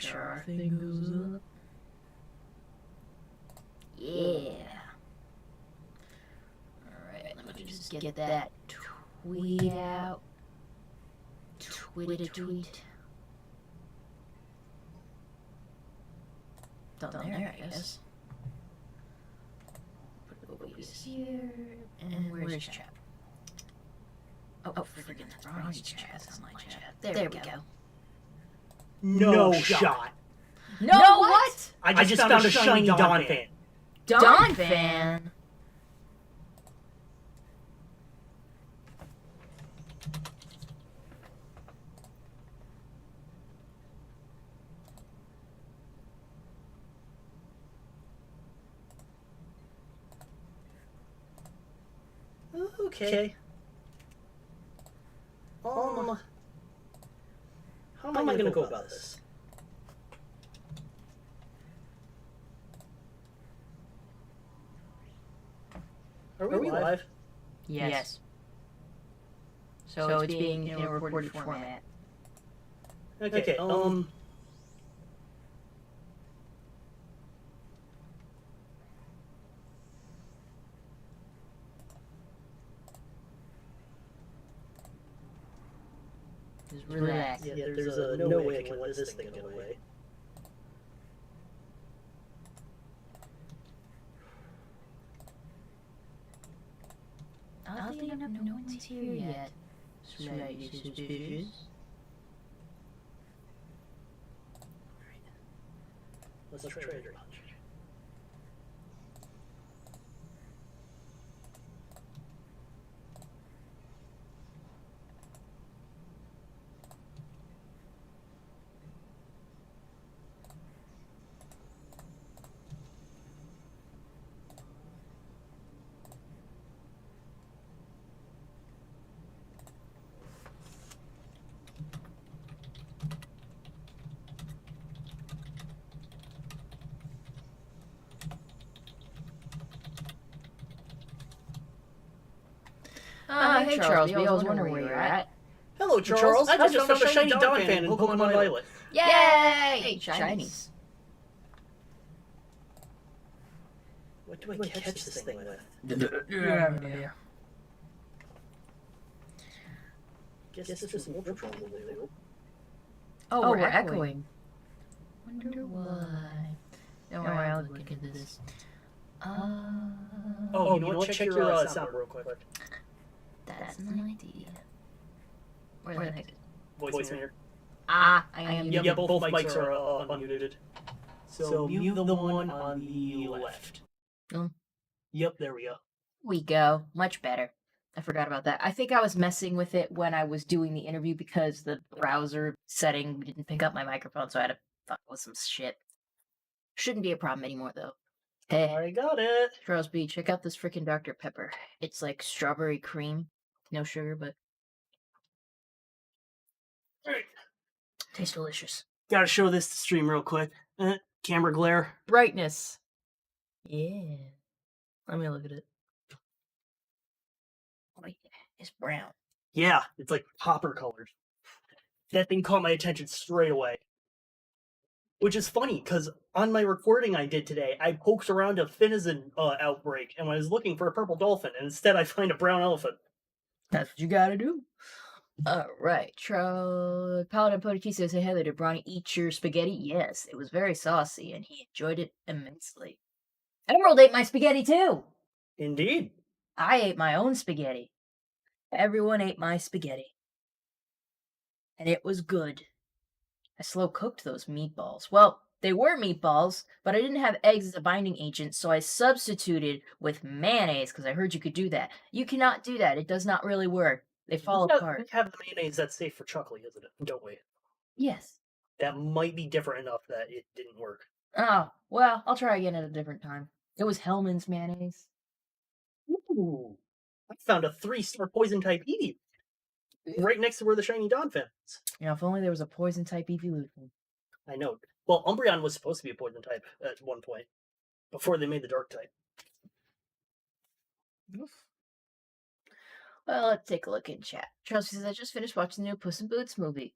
sure our thing goes up. Yeah. Alright, let me just get that tweet out. Tweet a tweet. Done there, I guess. Put it over here. And where's chat? Oh, friggin' Ronnie's chat. That's not my chat. There we go. No shot. No, what? I just found a shiny Dawn fan. Dawn fan? Okay. How am I gonna go about this? Are we live? Yes. So it's being in a recorded format. Okay, Just relax. yeah, there's no way I can let this thing get away. Oddly enough, no one's here yet. Slightly suspicious. Let's try it. Hey Charles, I was wondering where you're at. Hello, Charles. I just found a shiny Dawn fan in Pokemon Violet. Yay! Shinies. What do I catch this thing with? Yeah. Guess it's just an Ultra Troll. Oh, we're echoing. Wonder why. Don't worry, I'll look into this. Oh, you know what? Check your sound real quick. That's an idea. Where the heck? Voice meter. I am. Yeah, both mics are unmuted. So mute the one on the left. Yep, there we go. We go. Much better. I forgot about that. I think I was messing with it when I was doing the interview because the browser setting didn't pick up my microphone, so I had to fuck with some shit. Shouldn't be a problem anymore, though. Hey, I got it. Charles B, check out this freaking Dr. Pepper. It's like strawberry cream. No sugar, but Alright. tastes delicious. Gotta show this to stream real quick. Camera glare. Brightness. Yeah. Let me look at it. Oh, yeah. It's brown. Yeah, it's like copper colors. That thing caught my attention straight away. Which is funny, because on my recording I did today, I poked around a Finizen outbreak, and I was looking for a purple dolphin, and instead I find a brown elephant. That's what you gotta do. Alright, Paladin Podiki says, hey Heather, did Bronny eat your spaghetti? Yes, it was very saucy, and he enjoyed it immensely. Emerald ate my spaghetti too! Indeed. I ate my own spaghetti. Everyone ate my spaghetti. And it was good. I slow cooked those meatballs. Well, they were meatballs, but I didn't have eggs as a binding agent, so I substituted with mayonnaise, because I heard you could do that. You cannot do that. It does not really work. They fall apart. We have the mayonnaise that's safe for chocolate, isn't it? Don't we? Yes. That might be different enough that it didn't work. Oh, well, I'll try again at a different time. It was Hellman's mayonnaise. Ooh. I found a 3-star poison type Eevee. Right next to where the shiny Dawn fan is. Yeah, if only there was a poison type evolution. I know. Well, Umbreon was supposed to be a poison type at one point, before they made the dark type. Well, let's take a look in chat. Charles says, I just finished watching the new Puss in Boots movie.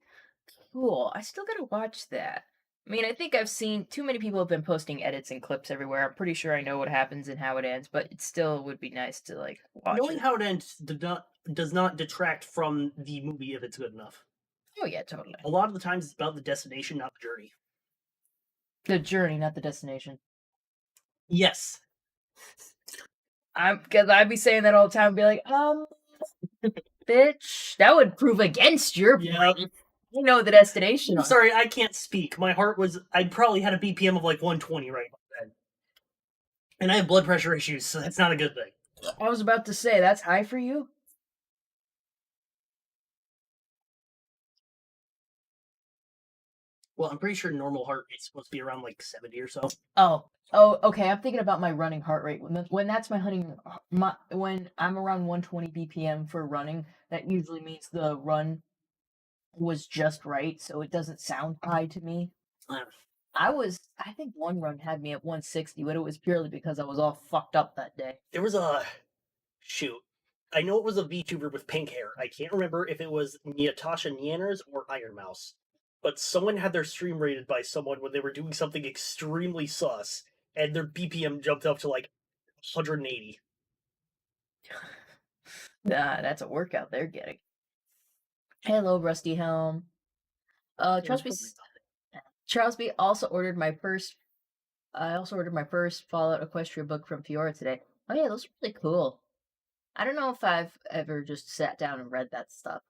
Cool. I still gotta watch that. I mean, I think I've seen too many people have been posting edits and clips everywhere. I'm pretty sure I know what happens and how it ends, but it still would be nice to like watch Knowing it. how it ends does not detract from the movie if it's good enough. Oh yeah, totally. A lot of the times it's about the destination, not the journey. The journey, not the destination. Yes. I'm because I'd be saying that all the time, and be like, bitch, that would prove against your Yeah. point. You know the destination. I'm sorry, I can't speak. My heart was. I probably had a BPM of like 120 right then. And I have blood pressure issues, so that's not a good thing. I was about to say that's high for you. Well, I'm pretty sure normal heart rate's supposed to be around like 70 or so. Oh, okay. I'm thinking about my running heart rate. When that's my hunting, when I'm around 120 BPM for running, that usually means the run was just right, so it doesn't sound high to me. I think one run had me at 160, but it was purely because I was all fucked up that day. There was a shoot. I know it was a VTuber with pink hair. I can't remember if it was Natasha Nianers or Iron Mouse. But someone had their stream rated by someone when they were doing something extremely sus, and their BPM jumped up to like 180. That's a workout they're getting. Hello, Rusty Helm. Charles B also ordered my first. I also ordered my first Fallout Equestria book from Fiora today. Oh yeah, those are really cool. I don't know if I've ever just sat down and read that stuff.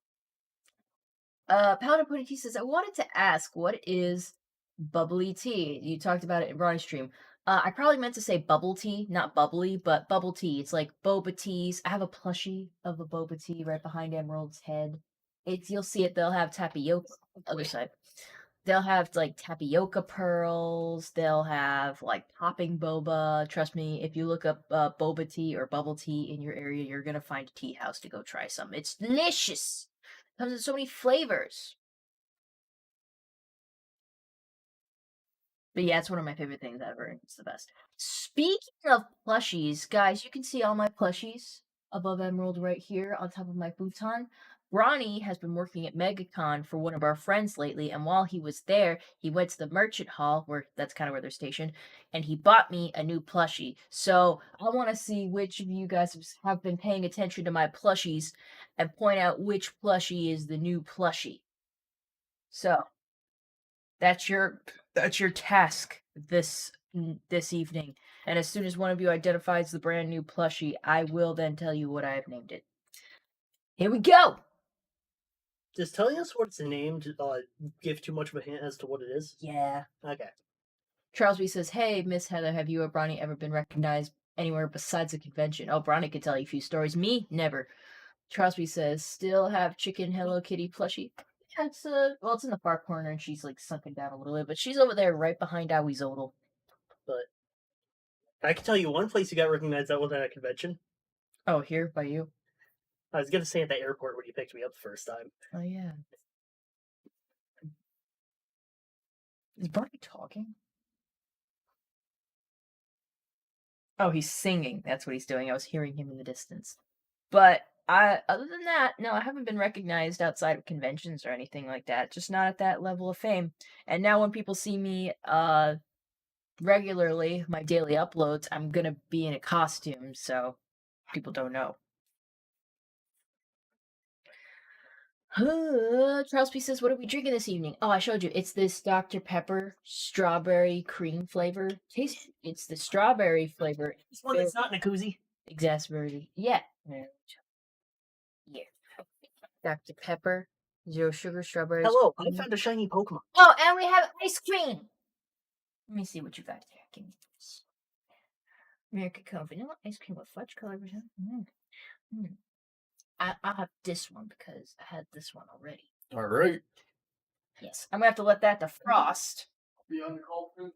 Powder Pudding Tea says, I wanted to ask, what is bubbly tea? You talked about it in Ronnie's stream. I probably meant to say bubble tea, not bubbly, but bubble tea. It's like boba teas. I have a plushie of a boba tea right behind Emerald's head. You'll see it. They'll have tapioca. Other side. They'll have like tapioca pearls. They'll have like popping boba. Trust me, if you look up boba tea or bubble tea in your area, you're gonna find a tea house to go try some. It's delicious. Comes in so many flavors. But yeah, it's one of my favorite things ever. It's the best. Speaking of plushies, guys, you can see all my plushies above Emerald right here on top of my futon. Ronnie has been working at MegaCon for one of our friends lately, and while he was there, he went to the merchant hall, where that's kind of where they're stationed, and he bought me a new plushie. So I want to see which of you guys have been paying attention to my plushies and point out which plushie is the new plushie. So that's your task this evening. And as soon as one of you identifies the brand new plushie, I will then tell you what I have named it. Here we go. Does telling us what it's named give too much of a hint as to what it is? Yeah. Okay. Charles B says, "Hey, Miss Heather, have you or Bronny ever been recognized anywhere besides a convention?" Oh, Bronny can tell you a few stories. Me, never. Charles B says, "Still have chicken Hello Kitty plushie." Yeah, it's in the far corner, and she's like sunken down a little bit, but she's over there right behind Owie Zodel. But I can tell you one place you got recognized that wasn't at a convention. Oh, here by you. I was gonna say at the airport when you picked me up the first time. Oh yeah. Is Barney talking? Oh, he's singing. That's what he's doing. I was hearing him in the distance. But other than that, no, I haven't been recognized outside of conventions or anything like that. Just not at that level of fame. And now when people see me regularly, my daily uploads, I'm gonna be in a costume, so people don't know. Charles P says, "What are we drinking this evening?" Oh, I showed you. It's this Dr. Pepper strawberry cream flavor. Taste. It's the strawberry flavor. This one that's not in a koozie. Exasperated. Yeah. Yeah. Dr. Pepper, zero sugar, strawberries. Hello, I found a shiny Pokemon. Oh, and we have ice cream. Let me see what you got there. Give me this. American Cone vanilla ice cream with fudge color. I'll have this one because I had this one already. All right. Yes, I'm gonna have to let that defrost. Be on the call soon.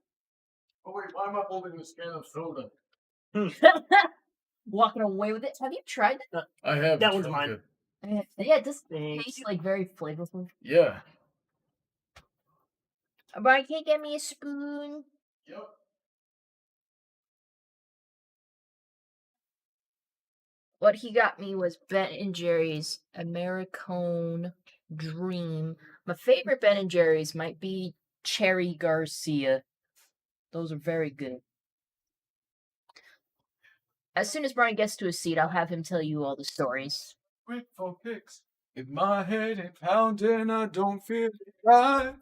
Oh wait, why am I holding this can of soda? Walking away with it. Have you tried that? I have. That it's one's really mine. good. Yeah, it does Thank taste you. like very flavorful. Yeah. Brian, can you get me a spoon? Yep. What he got me was Ben and Jerry's Americone Dream. My favorite Ben and Jerry's might be Cherry Garcia. Those are very good. As soon as Brian gets to his seat, I'll have him tell you all the stories. Wait for kicks. In my head and pounding, I don't feel alive.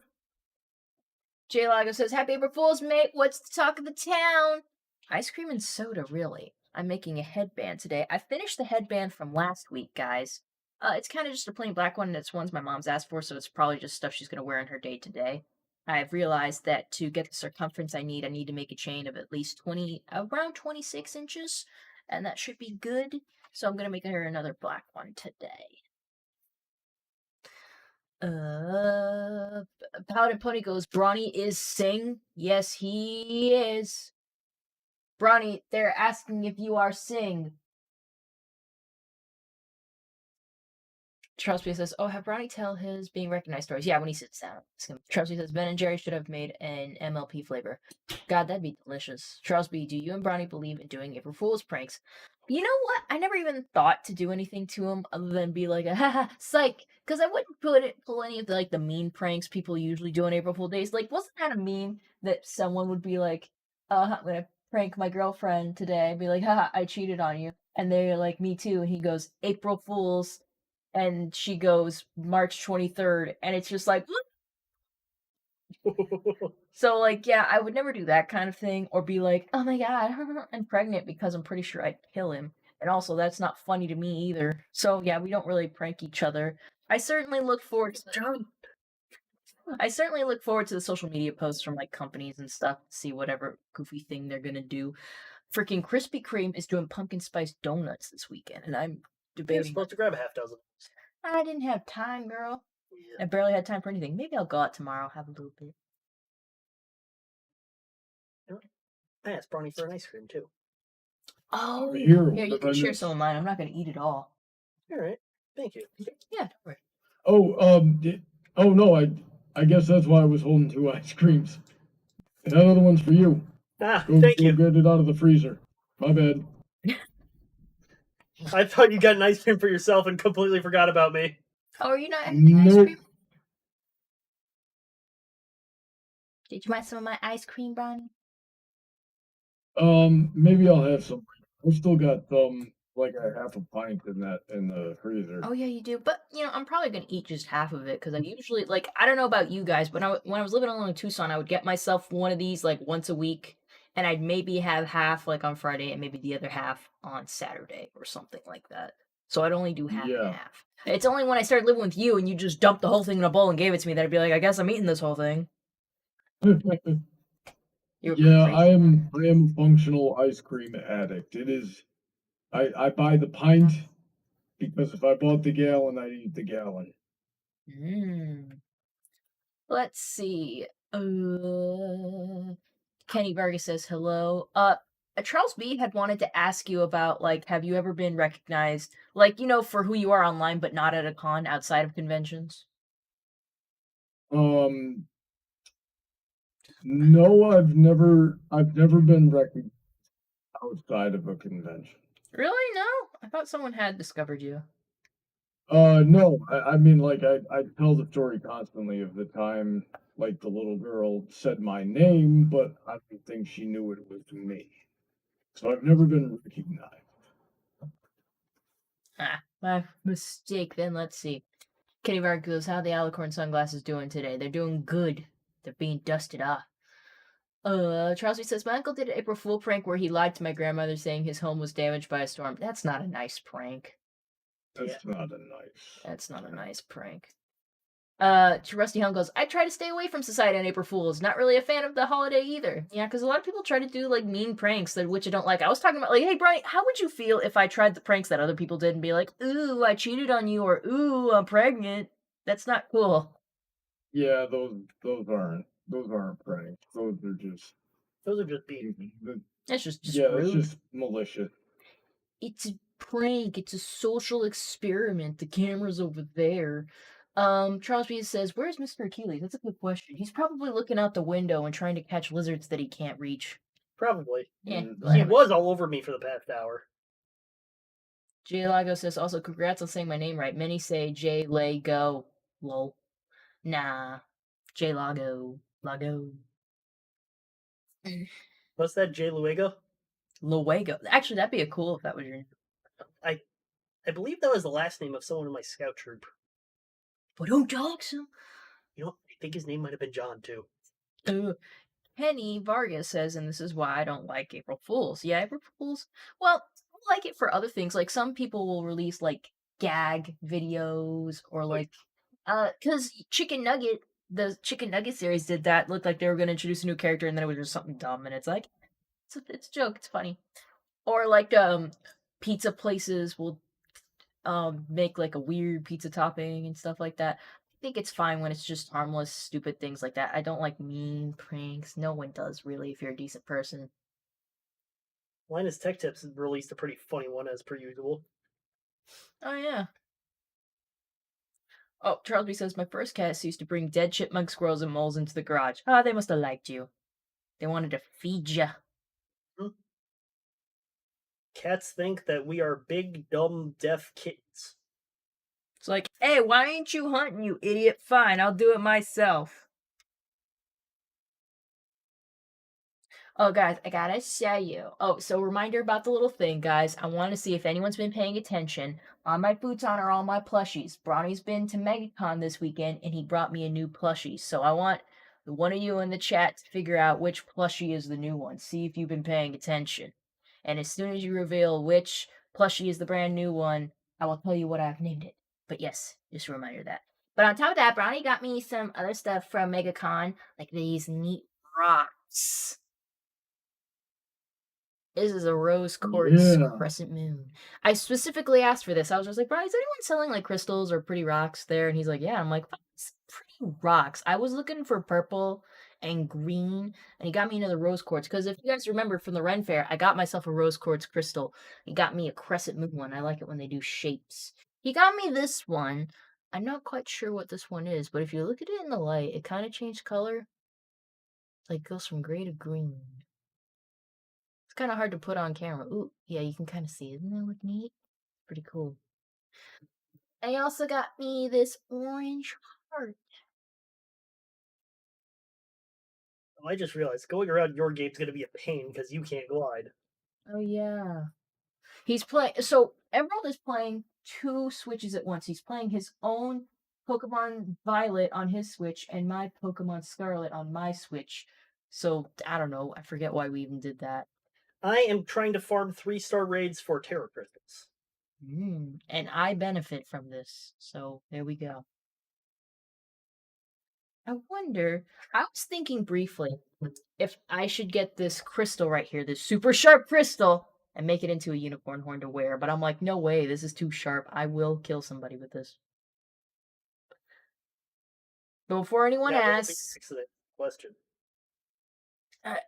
Jay Lago says, Happy April Fool's, mate. What's the talk of the town? Ice cream and soda, really. I'm making a headband today. I finished the headband from last week, guys. It's kind of just a plain black one, and it's ones my mom's asked for, so it's probably just stuff she's going to wear in her day-to-day. I've realized that to get the circumference I need to make a chain of at least around 26 inches, and that should be good. So I'm going to make her another black one today. Paladin Pony goes, Brawny is Sing. Yes, he is. Brawny, they're asking if you are Sing. Charles P says, oh, have Brawny tell his being recognized stories. Yeah, when he sits down. Charles P says, Ben and Jerry should have made an MLP flavor. God, that'd be delicious. Charles B, do you and Brawny believe in doing April Fool's pranks? You know what? I never even thought to do anything to him other than be like, haha, psych. Because I wouldn't pull any of the mean pranks people usually do on April Fool days. Like, wasn't that a meme that someone would be like, I'm gonna prank my girlfriend today. Be like, haha, I cheated on you. And they're like, me too. And he goes, April Fool's. And she goes, March 23rd. And it's just like, so, yeah, I would never do that kind of thing, or be like, oh my god, I'm pregnant, because I'm pretty sure I'd kill him. And also, that's not funny to me either. So, yeah, we don't really prank each other. I certainly look forward to the social media posts from, companies and stuff, to see whatever goofy thing they're gonna do. Freaking Krispy Kreme is doing pumpkin spice donuts this weekend, and I'm You're debating. supposed to grab a half dozen. I didn't have time, girl. I barely had time for anything. Maybe I'll go out tomorrow, have a little bit. I asked Brawny for an ice cream too. Oh, Here, yeah, you can share some of mine. I'm not going to eat it all. All right, thank you. Yeah, don't worry. Oh no, I guess that's why I was holding 2 ice creams. And that other one's for you. Thank you. Get it out of the freezer. My bad. I thought you got an ice cream for yourself and completely forgot about me. Oh, are you not having ice cream? Did you want some of my ice cream, Bronny? Maybe I'll have some. I still got like a half a pint in the freezer. Oh yeah, you do. But I'm probably gonna eat just half of it, because I usually I don't know about you guys, but when I was living alone in Tucson, I would get myself one of these once a week, and I'd maybe have half on Friday and maybe the other half on Saturday or something like that. So I'd only do half and half. It's only when I started living with you and you just dumped the whole thing in a bowl and gave it to me that I'd be like, I guess I'm eating this whole thing. Yeah, I am a functional ice cream addict. It is. I buy the pint because if I bought the gallon, I'd eat the gallon. Let's see. Kenny Vargas says hello. Charles B had wanted to ask you about have you ever been recognized for who you are online but not at a con outside of conventions? No, I've never been recognized outside of a convention. Really? No? I thought someone had discovered you. No. I mean, I tell the story constantly of the time, the little girl said my name, but I don't think she knew it was me. So I've never been recognized. My mistake. Then let's see. Kenny Vargas goes, how are the Alicorn sunglasses doing today? They're doing good. They're being dusted off. Charles B says, my uncle did an April Fool prank where he lied to my grandmother saying his home was damaged by a storm. That's not a nice prank. That's not a nice prank. Rusty Hung goes, I try to stay away from society on April Fools. Not really a fan of the holiday either. Yeah, because a lot of people try to do mean pranks which I don't like. I was talking about hey Brian, how would you feel if I tried the pranks that other people did and be like, ooh, I cheated on you, or ooh, I'm pregnant? That's not cool. Yeah, those aren't pranks. Those are just being. That's just rude. It's just malicious. It's a prank. It's a social experiment. The camera's over there. Charles B says, where's Mr. Achilles? That's a good question. He's probably looking out the window and trying to catch lizards that he can't reach. Probably. Yeah. He was all over me for the past hour. J Lago says, also, congrats on saying my name right. Many say J Lago. Lol. Nah. J Lago. Lago. What's that, Jay Luego? Luego. Actually, that'd be a cool if that was your name. I believe that was the last name of someone in my scout troop. But don't dox him. You know, I think his name might have been John too. Penny Vargas says, and this is why I don't like April Fools. Yeah, April Fools. Well, I like it for other things. Like some people will release like gag videos or like, because the Chicken Nugget series did that. Looked like they were going to introduce a new character, and then it was just something dumb, and it's like, it's a joke. It's funny. Or like pizza places will make like a weird pizza topping and stuff like that. I think it's fine when it's just harmless, stupid things like that. I don't like mean pranks. No one does really if you're a decent person. Linus Tech Tips released a pretty funny one as per usual. Oh yeah. Oh, Charles B says my first cats used to bring dead chipmunk, squirrels, and moles into the garage. Ah, they must have liked you. They wanted to feed you. Hmm. Cats think that we are big, dumb, deaf kittens. It's like, hey, why ain't you hunting, you idiot? Fine, I'll do it myself. Oh, guys, I gotta show you. Oh, so reminder about the little thing, guys. I want to see if anyone's been paying attention. On my futon are all my plushies. Bronny's been to MegaCon this weekend, and he brought me a new plushie. So I want one of you in the chat to figure out which plushie is the new one. See if you've been paying attention. And as soon as you reveal which plushie is the brand new one, I will tell you what I've named it. But yes, just a reminder of that. But on top of that, Bronny got me some other stuff from MegaCon, like these neat rocks. This is a rose quartz Yeah. crescent moon. I specifically asked for this. I was just like, Brian, is anyone selling like crystals or pretty rocks there? And he's like, yeah. I'm like, "It's pretty rocks. I was looking for purple and green, and he got me into the rose quartz. Because if you guys remember from the Ren Fair, I got myself a rose quartz crystal. He got me a crescent moon one. I like it when they do shapes. He got me this one. I'm not quite sure what this one is, but if you look at it in the light, it kind of changed color. Like goes from gray to green. It's kind of hard to put on camera. Ooh, yeah, you can kind of see it. Doesn't that look neat? Pretty cool. And he also got me this orange heart. Oh, I just realized going around your game's gonna be a pain because you can't glide. Oh yeah. He's playing. So Emerald is playing two Switches at once. He's playing his own Pokemon Violet on his Switch and my Pokemon Scarlet on my Switch. So I don't know. I forget why we even did that. I am trying to farm 3-star raids for Terra Crystals. And I benefit from this. So there we go. I wonder, I was thinking briefly if I should get this crystal right here, this super sharp crystal, and make it into a unicorn horn to wear. But I'm like, no way, this is too sharp. I will kill somebody with this. But That was a big accident question.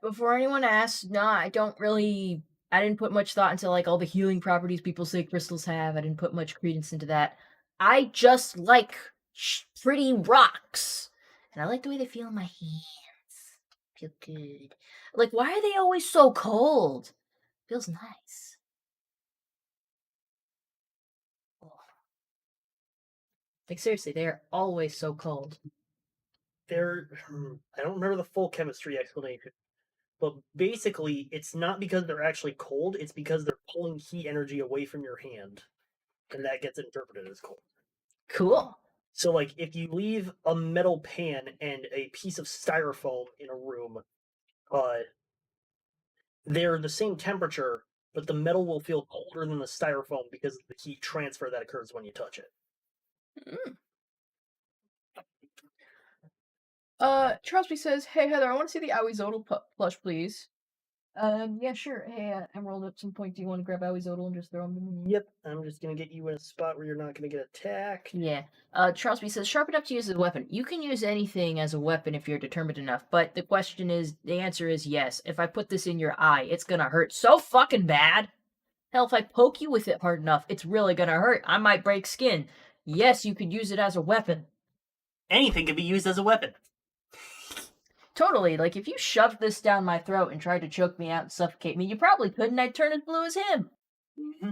before anyone asks, no, I don't really. I didn't put much thought into like all the healing properties people say crystals have. I didn't put much credence into that. I just like pretty rocks, and I like the way they feel in my hands. Feel good. Like, why are they always so cold? Feels nice. Oh. Like seriously, they are always so cold. I don't remember the full chemistry explanation, but basically, it's not because they're actually cold, it's because they're pulling heat energy away from your hand, and that gets interpreted as cold. Cool. So, like, if you leave a metal pan and a piece of styrofoam in a room, they're the same temperature, but the metal will feel colder than the styrofoam because of the heat transfer that occurs when you touch it. Charlesby says, "Hey Heather, I want to see the Owie plush, please." Yeah, sure. Hey, Emerald, at some point, do you want to grab Owie and just throw him? Yep, I'm just gonna get you in a spot where you're not gonna get attacked. Yeah. Charlesby says, "Sharp enough to use as a weapon. You can use anything as a weapon if you're determined enough. But the answer is yes. If I put this in your eye, it's gonna hurt so fucking bad. Hell, if I poke you with it hard enough, it's really gonna hurt. I might break skin. Yes, you could use it as a weapon. Anything can be used as a weapon. Totally. Like, if you shoved this down my throat and tried to choke me out and suffocate me, you probably could, and I'd turn as blue as him. Mm-hmm.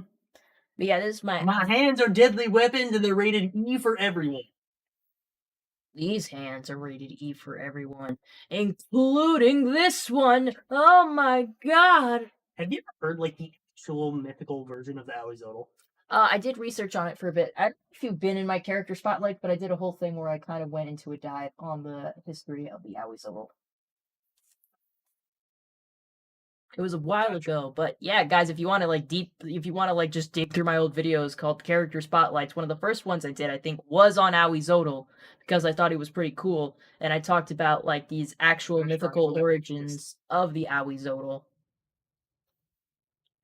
But yeah, this is my hands are deadly weapons, and they're rated E for everyone. These hands are rated E for everyone, including this one. Oh my god. Have you ever heard like the actual mythical version of the Aoizotl? I did research on it for a bit. I don't know if you've been in my character spotlight, but I did a whole thing where I kind of went into a dive on the history of the Aoizotl. It was a while ago, but yeah, guys, if you want to just dig through my old videos called Character Spotlights, one of the first ones I did, I think, was on Aoizotl because I thought he was pretty cool, and I talked about like these actual I'm trying to mythical go back to this. origins of the Aoizotl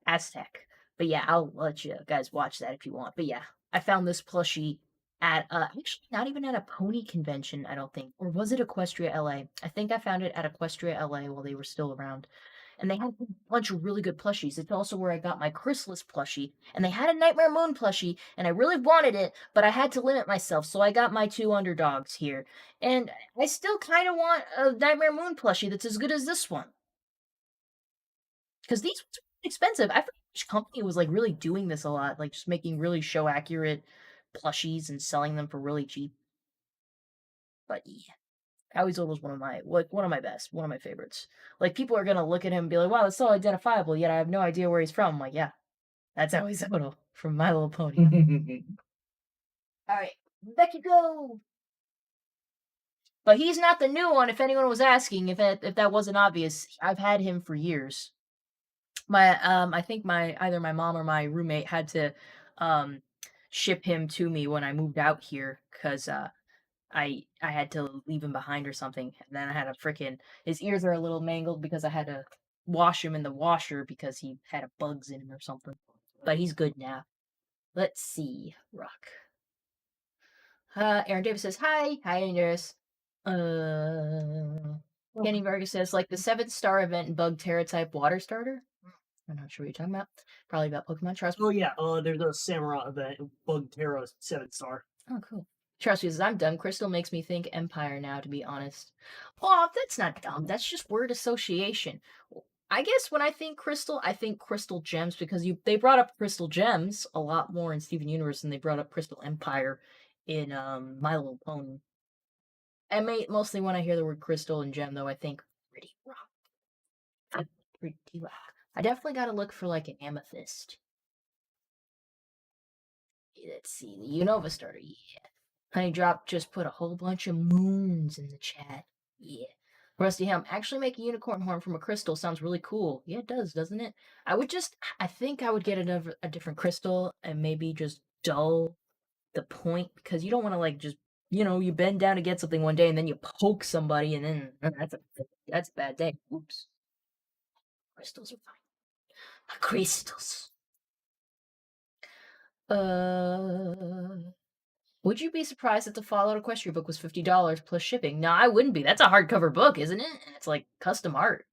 Aztec. But yeah, I'll let you guys watch that if you want. But yeah, I found this plushie at actually not even at a pony convention, I don't think, or was it Equestria LA? I think I found it at Equestria LA while they were still around. And they had a bunch of really good plushies. It's also where I got my Chrysalis plushie. And they had a Nightmare Moon plushie, and I really wanted it, but I had to limit myself, so I got my two underdogs here. And I still kind of want a Nightmare Moon plushie that's as good as this one. Because these ones are expensive. I forget which company was like really doing this a lot, like just making really show accurate plushies and selling them for really cheap. But yeah. Howie was one of my best, one of my favorites. Like people are gonna look at him and be like, "Wow, that's so identifiable." Yet I have no idea where he's from. I'm like, yeah, that's Howie Zoto from My Little Pony. All right, back you go. But he's not the new one. If anyone was asking, if that wasn't obvious, I've had him for years. I think either my mom or my roommate had to ship him to me when I moved out here because I had to leave him behind or something, and then I had a frickin' his ears are a little mangled because I had to wash him in the washer because he had a bugs in him or something. But he's good now. Let's see. Rock. Aaron Davis says, hi. Hi, Andreas. Kenny Vargas says, like the 7-star event in Bug Terra type water starter? I'm not sure what you're talking about. Probably about Pokemon Trust. Oh yeah, there's a Samurai event, Bug Terra 7-star. Oh, cool. Trust me, says, I'm dumb. Crystal makes me think Empire now, to be honest. Oh, that's not dumb. That's just word association. I guess when I think Crystal Gems because they brought up Crystal Gems a lot more in Steven Universe than they brought up Crystal Empire in My Little Pony. And mostly when I hear the word Crystal and Gem, though, I think pretty rock. Pretty rock. I definitely got to look for like an amethyst. Let's see, the Unova starter, yeah. Honey Drop just put a whole bunch of moons in the chat. Yeah. Rusty Helm, actually make a unicorn horn from a crystal sounds really cool. Yeah, it does, doesn't it? I think I would get a different crystal and maybe just dull the point because you don't want to like just, you bend down to get something one day and then you poke somebody and then that's a bad day. Oops. Crystals are fine. Crystals. Would you be surprised that the Fallout Equestria book was $50 plus shipping? No, I wouldn't be. That's a hardcover book, isn't it? And it's like custom art.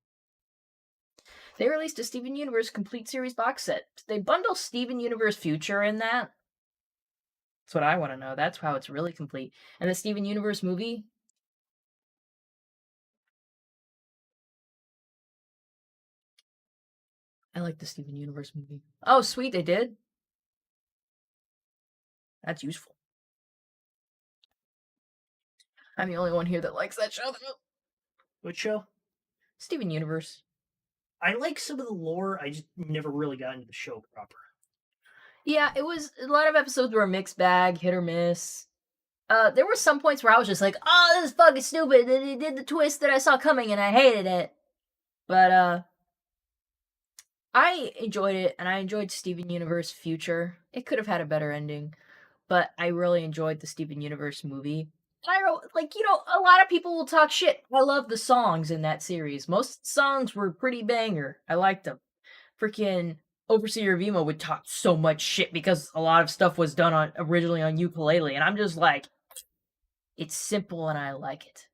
They released a Steven Universe Complete Series box set. Did they bundle Steven Universe Future in that? That's what I want to know. That's how it's really complete. And the Steven Universe movie? I like the Steven Universe movie. Oh, sweet, they did? That's useful. I'm the only one here that likes that show, though. Which show? Steven Universe. I like some of the lore. I just never really got into the show proper. Yeah, it was a lot of episodes were a mixed bag, hit or miss. There were some points where I was just like, "Oh, this is fucking stupid." They did the twist that I saw coming, and I hated it. But I enjoyed it, and I enjoyed Steven Universe Future. It could have had a better ending, but I really enjoyed the Steven Universe movie. I don't a lot of people will talk shit. I love the songs in that series. Most songs were pretty banger. I liked them. Freaking Overseer Vimo would talk so much shit because a lot of stuff was done originally on ukulele, and I'm just like, it's simple and I like it.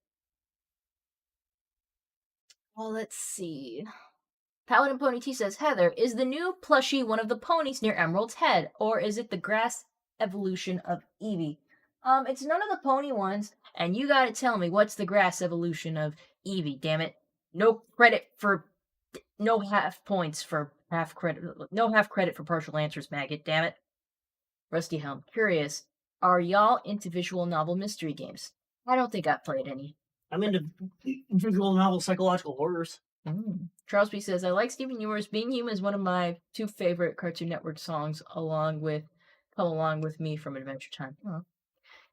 Well, let's see. Paladin Pony T says, Heather, is the new plushie one of the ponies near Emerald's head, or is it the grass evolution of Eevee? It's none of the pony ones, and you gotta tell me what's the grass evolution of Eevee, damn it. No half points for half credit. No half credit for partial answers, maggot, damn it. Rusty Helm, curious, are y'all into visual novel mystery games? I don't think I've played any. I'm into visual novel psychological horrors. Charles B says, I like Stephen Universe. Being Human is one of my 2 favorite Cartoon Network songs, along with Come Along With Me from Adventure Time. Oh.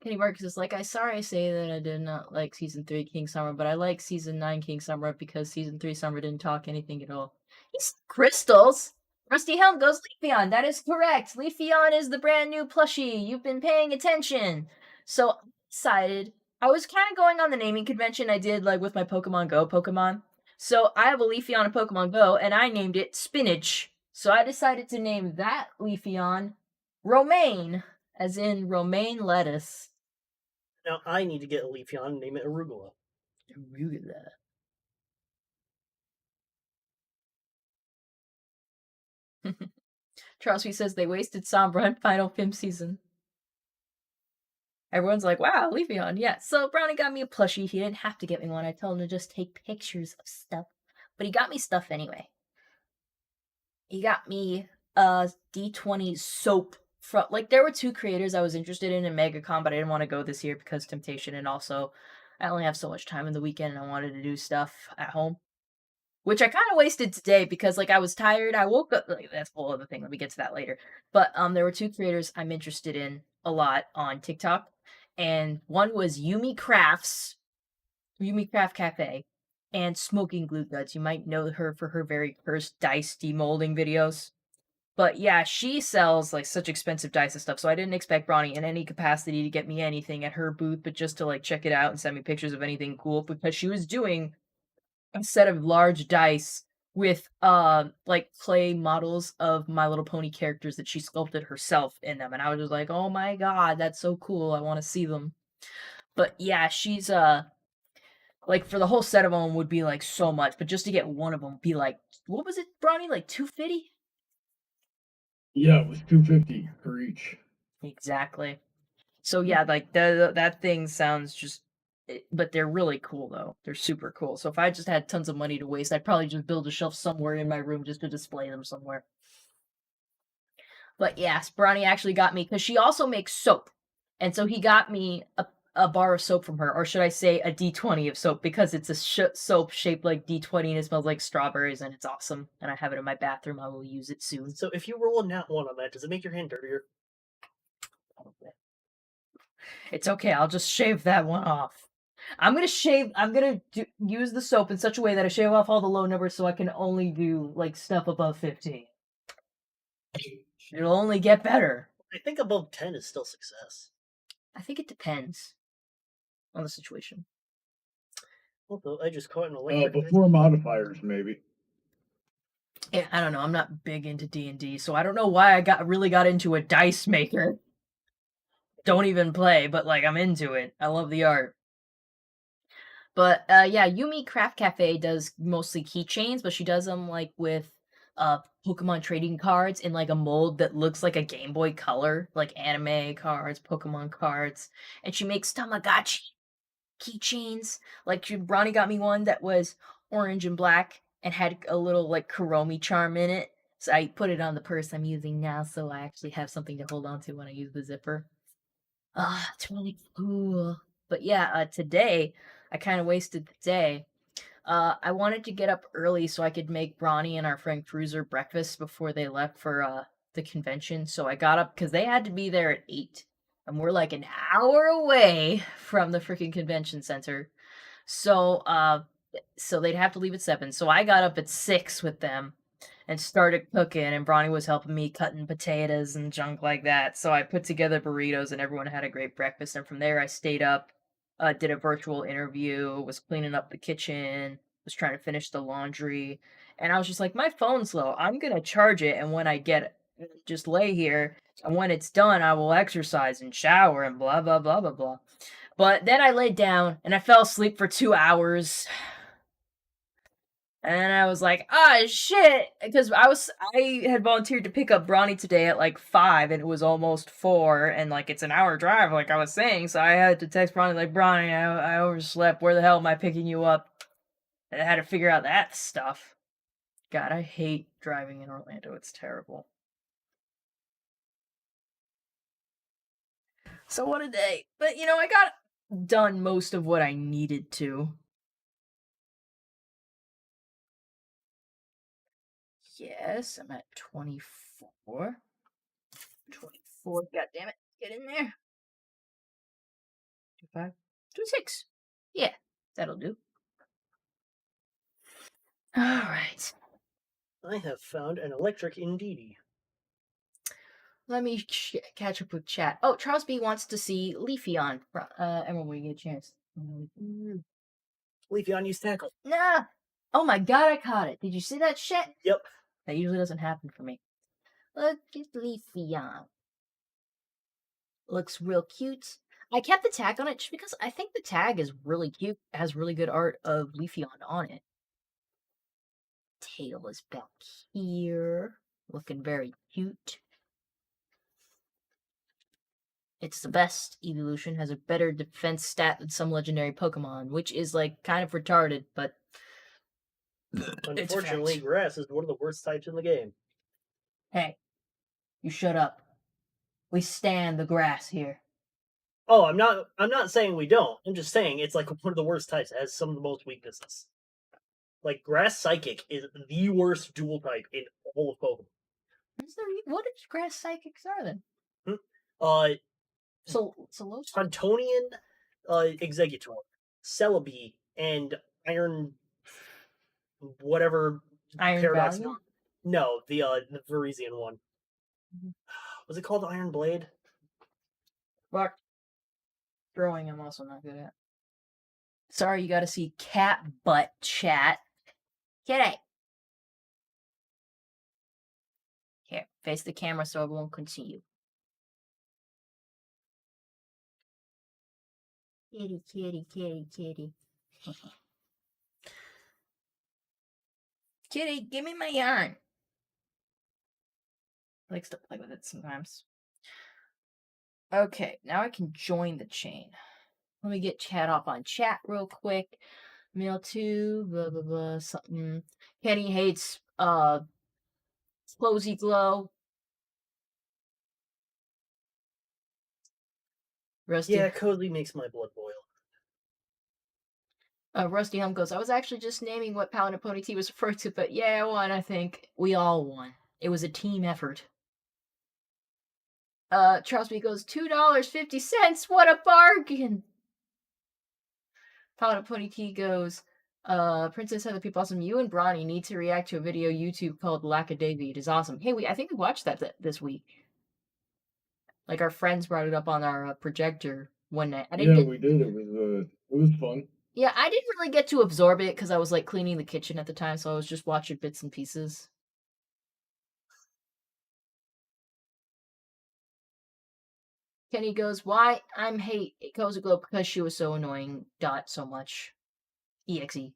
Kenny Marcus is like, sorry I say that I did not like season 3 King Summer, but I like season 9 King Summer because season 3 Summer didn't talk anything at all. He's crystals! Rusty Helm goes Leafeon. That is correct. Leafeon is the brand new plushie. You've been paying attention. So I decided, I was kind of going on the naming convention I did like with my Pokemon Go Pokemon. So I have a Leafeon in Pokemon Go, and I named it Spinach. So I decided to name that Leafeon Romaine, as in romaine lettuce. Now I need to get a Leafeon and name it Arugula. Arugula. Charles says they wasted Sombra in Final Film season. Everyone's like, wow, Leafeon, yeah. So Brownie got me a plushie. He didn't have to get me one. I told him to just take pictures of stuff. But he got me stuff anyway. He got me a D20 soap from, like, there were 2 creators I was interested in MegaCon, but I didn't want to go this year because Temptation, and also I only have so much time in the weekend and I wanted to do stuff at home. Which I kind of wasted today because, like, I was tired. I woke up, like, that's a whole other thing. Let me get to that later. But there were 2 creators I'm interested in a lot on TikTok, and one was Yumi Crafts, Yumi Craft Cafe, and Smoking Glue Guts. You might know her for her very first dice demolding videos. But yeah, she sells like such expensive dice and stuff, so I didn't expect Bronny in any capacity to get me anything at her booth, but just to like check it out and send me pictures of anything cool because she was doing a set of large dice with like clay models of My Little Pony characters that she sculpted herself in them, and I was just like, oh my god, that's so cool, I want to see them. But yeah, she's like for the whole set of them would be like so much, but just to get one of them be like, what was it, Bronny, like 250? Yeah, it was 250 for each. Exactly. So yeah, like that thing sounds just, but they're really cool though. They're super cool. So if I just had tons of money to waste, I'd probably just build a shelf somewhere in my room just to display them somewhere. But yes, Bronny actually got me because she also makes soap, and so he got me a bar of soap from her, or should I say a D20 of soap, because it's a soap shaped like D20 and it smells like strawberries and it's awesome. And I have it in my bathroom. I will use it soon. So if you roll a nat 1 on that, does it make your hand dirtier? It's okay. I'll just shave that one off. I'm gonna use the soap in such a way that I shave off all the low numbers so I can only do like stuff above 15. It'll only get better. I think above 10 is still success. I think it depends on the situation. Although I just caught an electric. Before modifiers, maybe. Yeah, I don't know. I'm not big into D&D, so I don't know why I really got into a dice maker. Don't even play, but like I'm into it. I love the art. But yeah, Yumi Craft Cafe does mostly keychains, but she does them like with Pokemon trading cards in like a mold that looks like a Game Boy Color, like anime cards, Pokemon cards, and she makes Tamagotchi keychains. Like Bronny got me one that was orange and black and had a little like Kuromi charm in it. So I put it on the purse I'm using now, so I actually have something to hold on to when I use the zipper. Ah, it's really cool. But yeah, today I kind of wasted the day. I wanted to get up early so I could make Bronny and our friend Cruiser breakfast before they left for the convention. So I got up because they had to be there at 8, and we're like an hour away from the freaking convention center. So they'd have to leave at 7. So I got up at 6 with them and started cooking, and Bronny was helping me cutting potatoes and junk like that. So I put together burritos and everyone had a great breakfast. And from there I stayed up, did a virtual interview, was cleaning up the kitchen, was trying to finish the laundry. And I was just like, my phone's low. I'm going to charge it. And when I get it, just lay here. And when it's done, I will exercise and shower and blah, blah, blah, blah, blah. But then I laid down and I fell asleep for 2 hours. And I was like, ah, shit, because I had volunteered to pick up Bronny today at like 5, and it was almost 4, and like it's an hour drive, like I was saying. So I had to text Bronny like, Bronny, I overslept. Where the hell am I picking you up? And I had to figure out that stuff. God, I hate driving in Orlando. It's terrible. So what a day. But I got done most of what I needed to. Yes, I'm at 24. 24, god damn it. Get in there. 25, 26. Yeah, that'll do. Alright. I have found an electric indeedy. Let me catch up with chat. Oh, Charles B wants to see Leafy on. Emerald, when you get a chance. Leafeon used tackle. Nah! Oh my god, I caught it. Did you see that shit? Yep. That usually doesn't happen for me. Look at Leafy on. Looks real cute. I kept the tag on it just because I think the tag is really cute. It has really good art of Leafeon on it. Tail is back here. Looking very cute. It's the best evolution, has a better defense stat than some legendary Pokemon, which is like kind of retarded, but it's a Unfortunately, fact. grass is one of the worst types in the game. Hey, you shut up. We stand the grass here. Oh, I'm not saying we don't. I'm just saying it's like one of the worst types. It has some of the most weaknesses. Like Grass Psychic is the worst dual type in all of Pokemon. What is grass psychics are then? Uh So Pontonian, Executor, Celebi, and Iron whatever Iron Paradox. Valiant? No, the Varisian one. Was it called Iron Blade? But throwing I'm also not good at. Sorry, you gotta see cat butt chat. Kitty! Here, face the camera so everyone can see you. Kitty, kitty, kitty, kitty. Kitty, give me my yarn. Likes to play with it sometimes. Okay, now I can join the chain. Let me get chat off on chat real quick. Mail 2, blah blah blah, something. Kenny hates Closey Glow. Rusty Yeah, Cozy makes my blood boil. Rusty Helm goes, I was actually just naming what Paladin Pony T was referred to, but yeah, I won, I think. We all won. It was a team effort. Charles B goes, $2.50. What a bargain! Paladin Pony T goes, Princess Heather People Awesome, you and Bronny need to react to a video YouTube called Lackadaisy. It is awesome. Hey, I think we watched that this week. Like our friends brought it up on our projector one night. Yeah, we did. It was fun. Yeah, I didn't really get to absorb it because I was like cleaning the kitchen at the time, so I was just watching bits and pieces. Kenny goes, why I'm hate Cozy Glow because she was so annoying. Dot so much. EXE.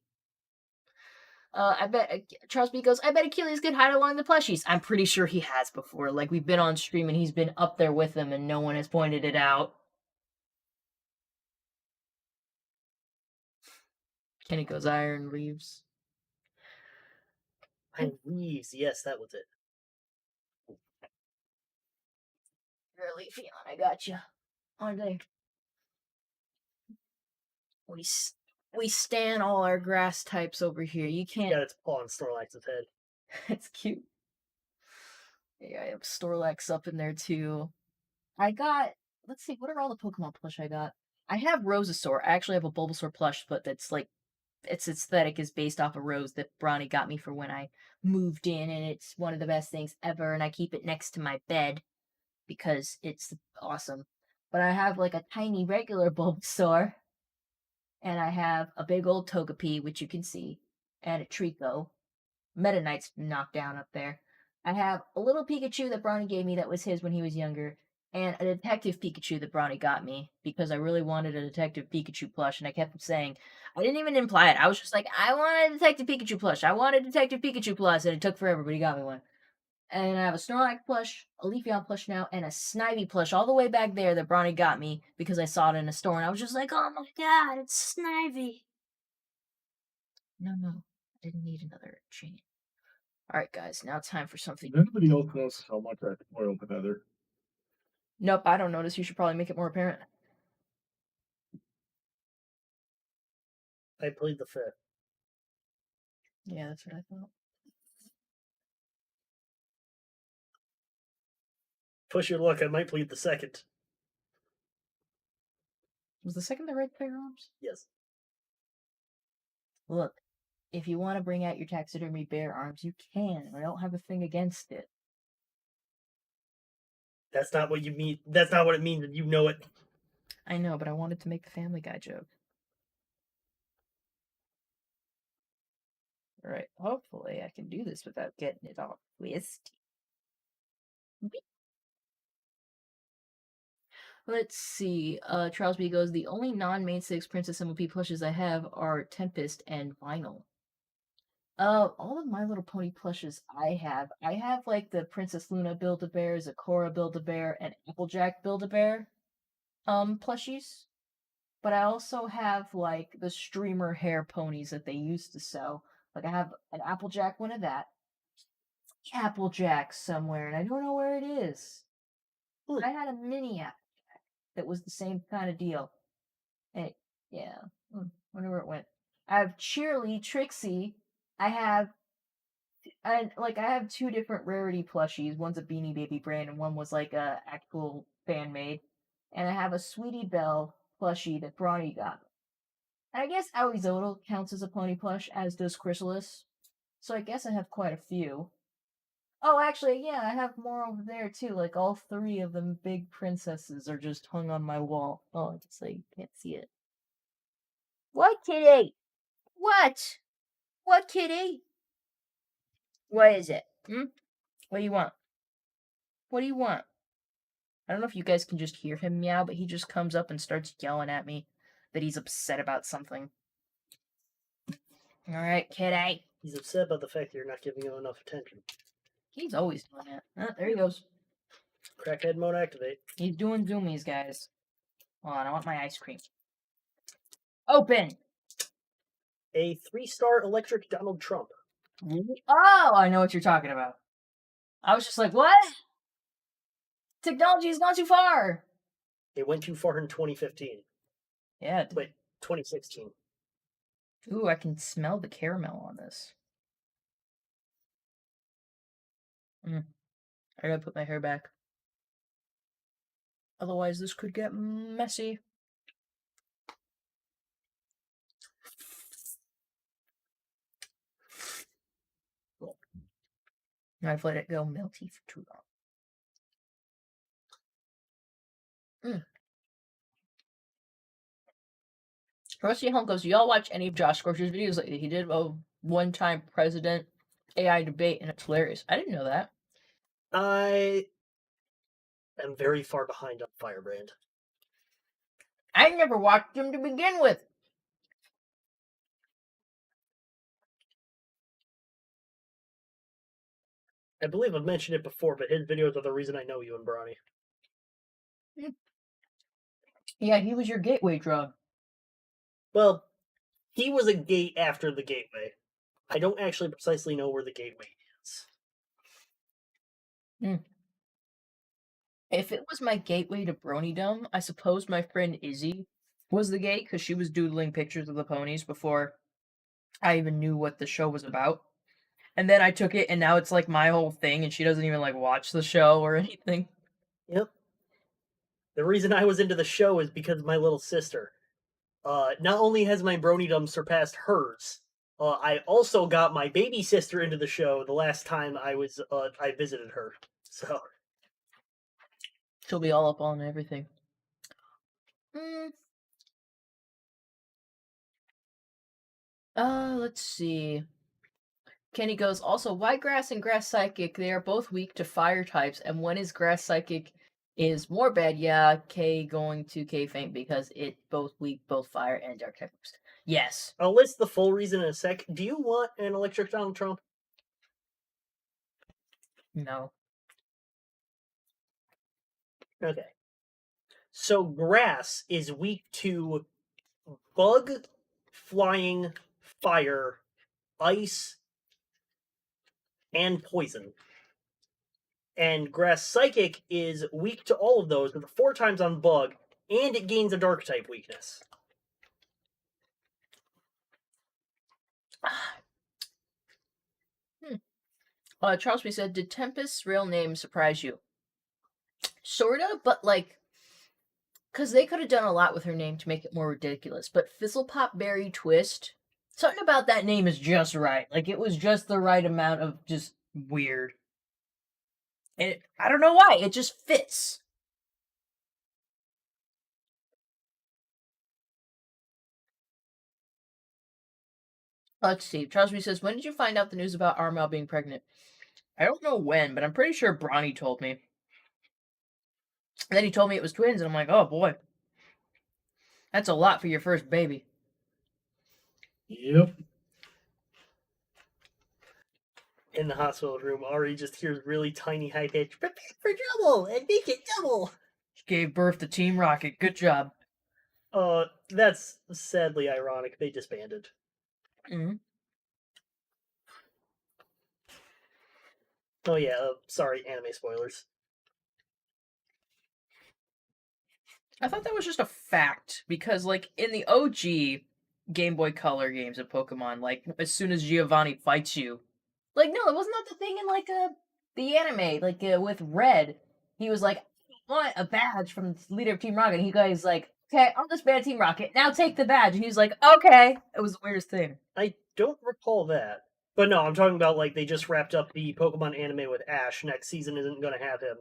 I bet Charles B goes, I bet Achilles could hide along the plushies. I'm pretty sure he has before. Like we've been on stream and he's been up there with them and no one has pointed it out. Kenny goes, Iron Reeves. Iron Reeves, yes, that was it. Really, Fiona, I got you. All day. We stand all our grass types over here. You can't. Got its paw on Snorlax's head. It's cute. Yeah, I have Snorlax up in there too. I got. Let's see, what are all the Pokemon plush I got? I have Rosasaur. I actually have a Bulbasaur plush, but that's like its aesthetic is based off a rose that Bronny got me for when I moved in, and it's one of the best things ever. And I keep it next to my bed because it's awesome. But I have like a tiny regular Bulbasaur, and I have a big old Togepi, which you can see, and a Trico. Meta Knight's knocked down up there. I have a little Pikachu that Brownie gave me that was his when he was younger, and a Detective Pikachu that Brownie got me because I really wanted a Detective Pikachu plush, and I kept saying, I didn't even imply it. I was just like, I want a Detective Pikachu plush. I want a Detective Pikachu plush, and it took forever, but he got me one. And I have a Snorlax plush, a Leafeon plush now, and a Snivy plush all the way back there that Brownie got me because I saw it in a store, and I was just like, oh my god, it's Snivy. No, I didn't need another chain. Alright, guys, now time for something. Does anybody else notice how much I spoiled Heather? Nope, I don't notice. You should probably make it more apparent. I played the 5th. Yeah, that's what I thought. Push your luck, I might plead the 2nd. Was the second the red player arms? Yes. Look, if you want to bring out your taxidermy bear arms, you can. I don't have a thing against it. That's not what you mean. That's not what it means, and you know it. I know, but I wanted to make the Family Guy joke. Alright, hopefully I can do this without getting it all twisty. Let's see. Charles B goes, the only non-main 6 Princess MLP plushes I have are Tempest and Vinyl. All of My Little Pony plushes I have like the Princess Luna Build-A-Bear, Zakora Build-A-Bear, and Applejack Build-A-Bear plushies. But I also have like the streamer hair ponies that they used to sell. Like I have an Applejack one of that. Applejack somewhere, and I don't know where it is. I had a mini Applejack that was the same kind of deal. And yeah, wonder where it went. I have Cheerly, Trixie. I have 2 different rarity plushies. One's a Beanie Baby brand, and one was like a actual fan made. And I have a Sweetie Belle plushie that Bronny got. And I guess Aoizotl counts as a pony plush, as does Chrysalis. So I guess I have quite a few. Oh, actually, yeah, I have more over there too. Like all 3 of them big princesses are just hung on my wall. Oh, it's like you can't see it. What, kitty? What? What, kitty? What is it? What do you want? What do you want? I don't know if you guys can just hear him meow, but he just comes up and starts yelling at me that he's upset about something. Alright, kitty. He's upset about the fact that you're not giving him enough attention. He's always doing that. There he goes. Crackhead mode activate. He's doing zoomies, guys. Hold on, I want my ice cream. Open! A 3-star electric Donald Trump. Oh, I know what you're talking about. I was just like, what? Technology has gone too far! It went too far in 2015. Yeah. Wait, 2016. Ooh, I can smell the caramel on this. I gotta put my hair back. Otherwise, this could get messy. I've let it go melty for too long. Rusty Hunk goes, do y'all watch any of Josh Scorcher's videos lately? He did a one-time president AI debate, and it's hilarious. I didn't know that. I am very far behind on Firebrand. I never watched him to begin with. I believe I've mentioned it before, but his videos are the reason I know you and Bronny. Yeah, he was your gateway drug. Well, he was a gate after the gateway. I don't actually precisely know where the gateway is. If it was my gateway to Bronydom, I suppose my friend Izzy was the gate, because she was doodling pictures of the ponies before I even knew what the show was about. And then I took it, and now it's like my whole thing, and she doesn't even like watch the show or anything. Yep. The reason I was into the show is because of my little sister. Not only has my Bronydom surpassed hers, I also got my baby sister into the show the last time I visited her. So She'll be all up on everything. Let's see. Kenny goes, also, why Grass and Grass Psychic? They are both weak to fire types, and when is Grass Psychic is more bad? Yeah, K going to K Faint because it both weak, both fire and dark types. Yes. I'll list the full reason in a sec. Do you want an electric Donald Trump? No. Okay. So Grass is weak to bug, flying, fire, ice, and poison. And Grass Psychic is weak to all of those with 4 times on bug, and it gains a dark type weakness. Charles B said, "Did Tempest's real name surprise you?" Sorta, but like, because they could have done a lot with her name to make it more ridiculous. But Fizzlepop Berry Twist, something about that name is just right. Like, it was just the right amount of just weird. And I don't know why, it just fits. Let's see. Charles B says, "When did you find out the news about Armel being pregnant?" I don't know when, but I'm pretty sure Bronny told me. And then he told me it was twins, and I'm like, oh boy. That's a lot for your first baby. Yep. In the hospital room, Ari just hears really tiny high pitch, "Prepare for trouble and make it double." She gave birth to Team Rocket. Good job. That's sadly ironic. They disbanded. Mm-hmm. Oh yeah, sorry, anime spoilers. I thought that was just a fact because, like, in the OG Game Boy Color games of Pokemon, like, as soon as Giovanni fights you, like, no, it wasn't that the thing in like the anime, like with Red. He was like, "I want a badge from the leader of Team Rocket." And he goes like, "Okay, I'll disband Team Rocket. Now take the badge." And he was like, "Okay." It was the weirdest thing. I don't recall that. But no, I'm talking about like they just wrapped up the Pokemon anime with Ash. Next season isn't going to have him.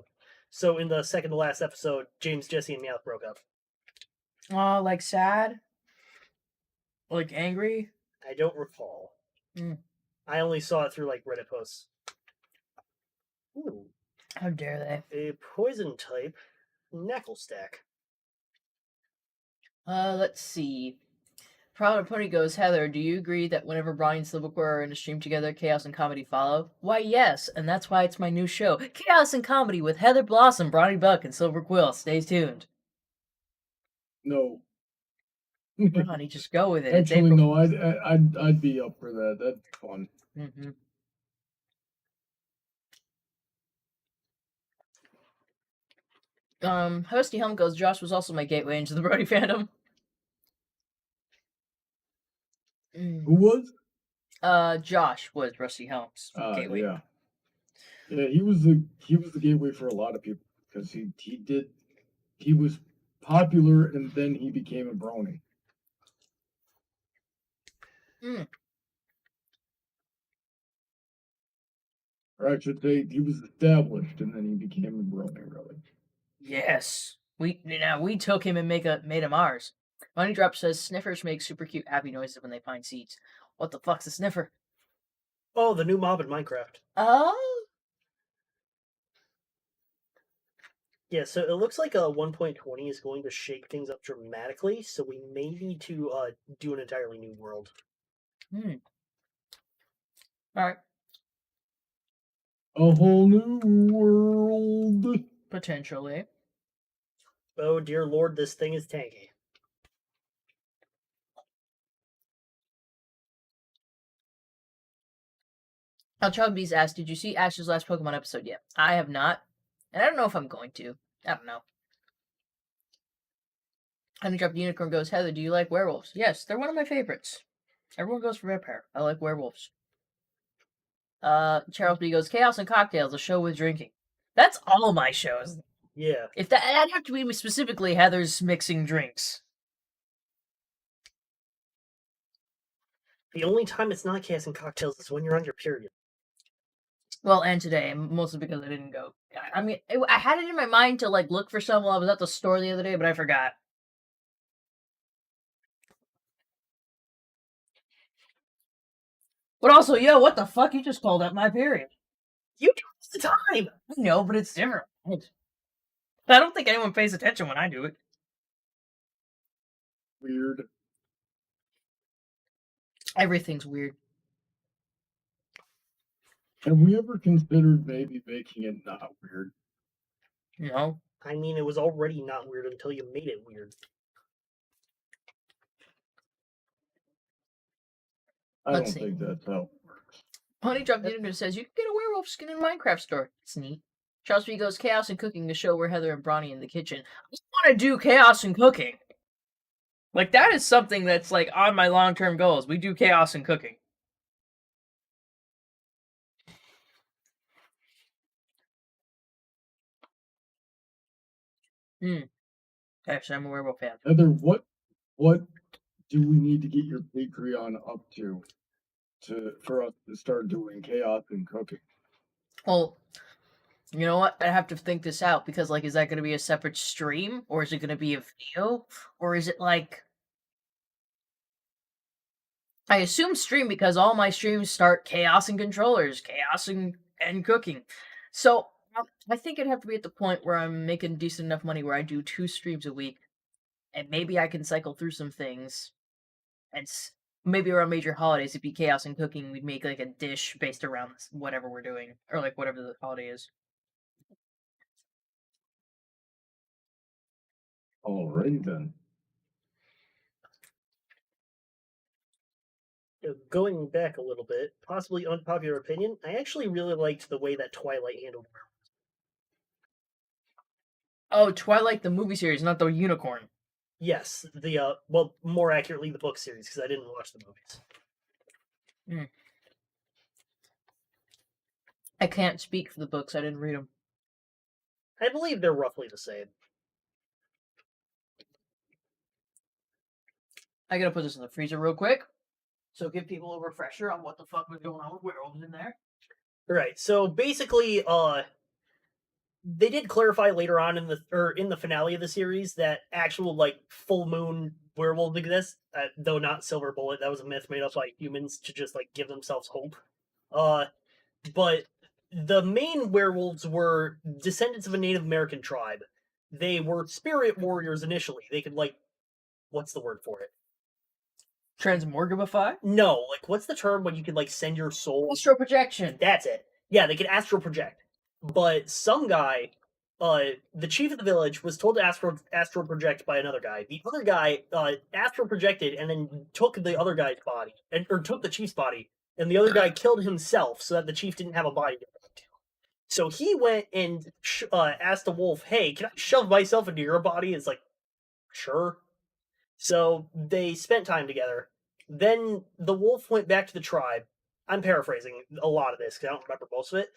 So in the second to last episode, James, Jesse, and Meowth broke up. Oh, like sad, like angry. I don't recall. Mm. I only saw it through like Reddit posts. Ooh, How dare they? a poison type Knuckle Stack. Let's see. Proud Pony goes, "Heather, do you agree that whenever Brian and Silvercore are in a stream together, chaos and comedy follow?" Why, yes, and that's why it's my new show, Chaos and Comedy with Heather Blossom, Bronny Buck, and Silver Quill. Stay tuned. No. Bronny, just go with it. Actually, no. I'd be up for that. That'd be fun. Mm-hmm. Hosty Helm goes, "Josh was also my gateway into the Brody fandom." Who was? Josh was Rusty Helm's gateway. Yeah. Yeah, he was the gateway for a lot of people because he was popular and then he became a brony. Mm. Or I should say, he was established and then he became a brony. Really. Yes. We took him and made him ours. Money Drop says sniffers make super cute happy noises when they find seeds. What the fuck's a sniffer? Oh, the new mob in Minecraft. Oh. Yeah, so it looks like 1.20 is going to shake things up dramatically, so we may need to do an entirely new world. All right. A whole new world. Potentially. Oh dear lord, this thing is tanky. Chubby's asked, "Did you see Ash's last Pokemon episode yet?" I have not. And I don't know if I'm going to. I don't know. Honey Drop Unicorn goes, "Heather, do you like werewolves?" Yes, they're one of my favorites. Everyone goes for vampire. I like werewolves. Charles B goes, "Chaos and Cocktails, a show with drinking." That's all my shows. Yeah. If that'd have to be specifically Heather's mixing drinks. The only time it's not Chaos and Cocktails is when you're on your period. Well, and today, mostly because I didn't go. I mean, I had it in my mind to like look for some while I was at the store the other day, but I forgot. But also, yo, what the fuck? You just called out my period. You do this the time! I know, but it's different. I don't think anyone pays attention when I do it. Weird. Everything's weird. Have we ever considered maybe making it not weird? No. I mean, it was already not weird until you made it weird. I Let's don't see. think that's how it works. Honey Drop Dinner says, "You can get a werewolf skin in Minecraft store." It's neat. Charles B goes, "Chaos and Cooking, the show where Heather and Bronny in the kitchen." I want to do Chaos and Cooking. Like, that is something that's, like, on my long-term goals. We do Chaos and Cooking. Actually, I'm a werewolf fan. Heather, what do we need to get your Patreon up to for us to start doing chaos and cooking? Well, you know what? I have to think this out because, like, is that going to be a separate stream or is it going to be a video or is it like I assume stream because all my streams start chaos and controllers, chaos and cooking. So I think it'd have to be at the point where I'm making decent enough money where I do 2 streams a week, and maybe I can cycle through some things. And maybe around major holidays, it'd be chaos and cooking. We'd make like a dish based around whatever we're doing, or like whatever the holiday is. All right then. Going back a little bit, possibly unpopular opinion, I actually really liked the way that Twilight handled her. Oh, Twilight the movie series, not the unicorn. Yes, well, more accurately, the book series, because I didn't watch the movies. I can't speak for the books. I didn't read them. I believe they're roughly the same. I gotta put this in the freezer real quick. So give people a refresher on what the fuck was going on with werewolves in there. Right. So basically, they did clarify later on in the finale of the series that actual like full moon werewolves exist, though not Silver Bullet. That was a myth made up by humans to just like give themselves hope. But the main werewolves were descendants of a Native American tribe. They were spirit warriors initially. They could like, what's the word for it? Transmorgify? No, like what's the term when you could like send your soul? Astral projection. That's it. Yeah, they could astral project. But some guy, the chief of the village, was told to astral project by another guy. The other guy astral projected and then took the other guy's body, or took the chief's body, and the other guy killed himself so that the chief didn't have a body to go to. So he went and asked the wolf, "Hey, can I shove myself into your body?" It's like, sure. So they spent time together. Then the wolf went back to the tribe. I'm paraphrasing a lot of this because I don't remember most of it.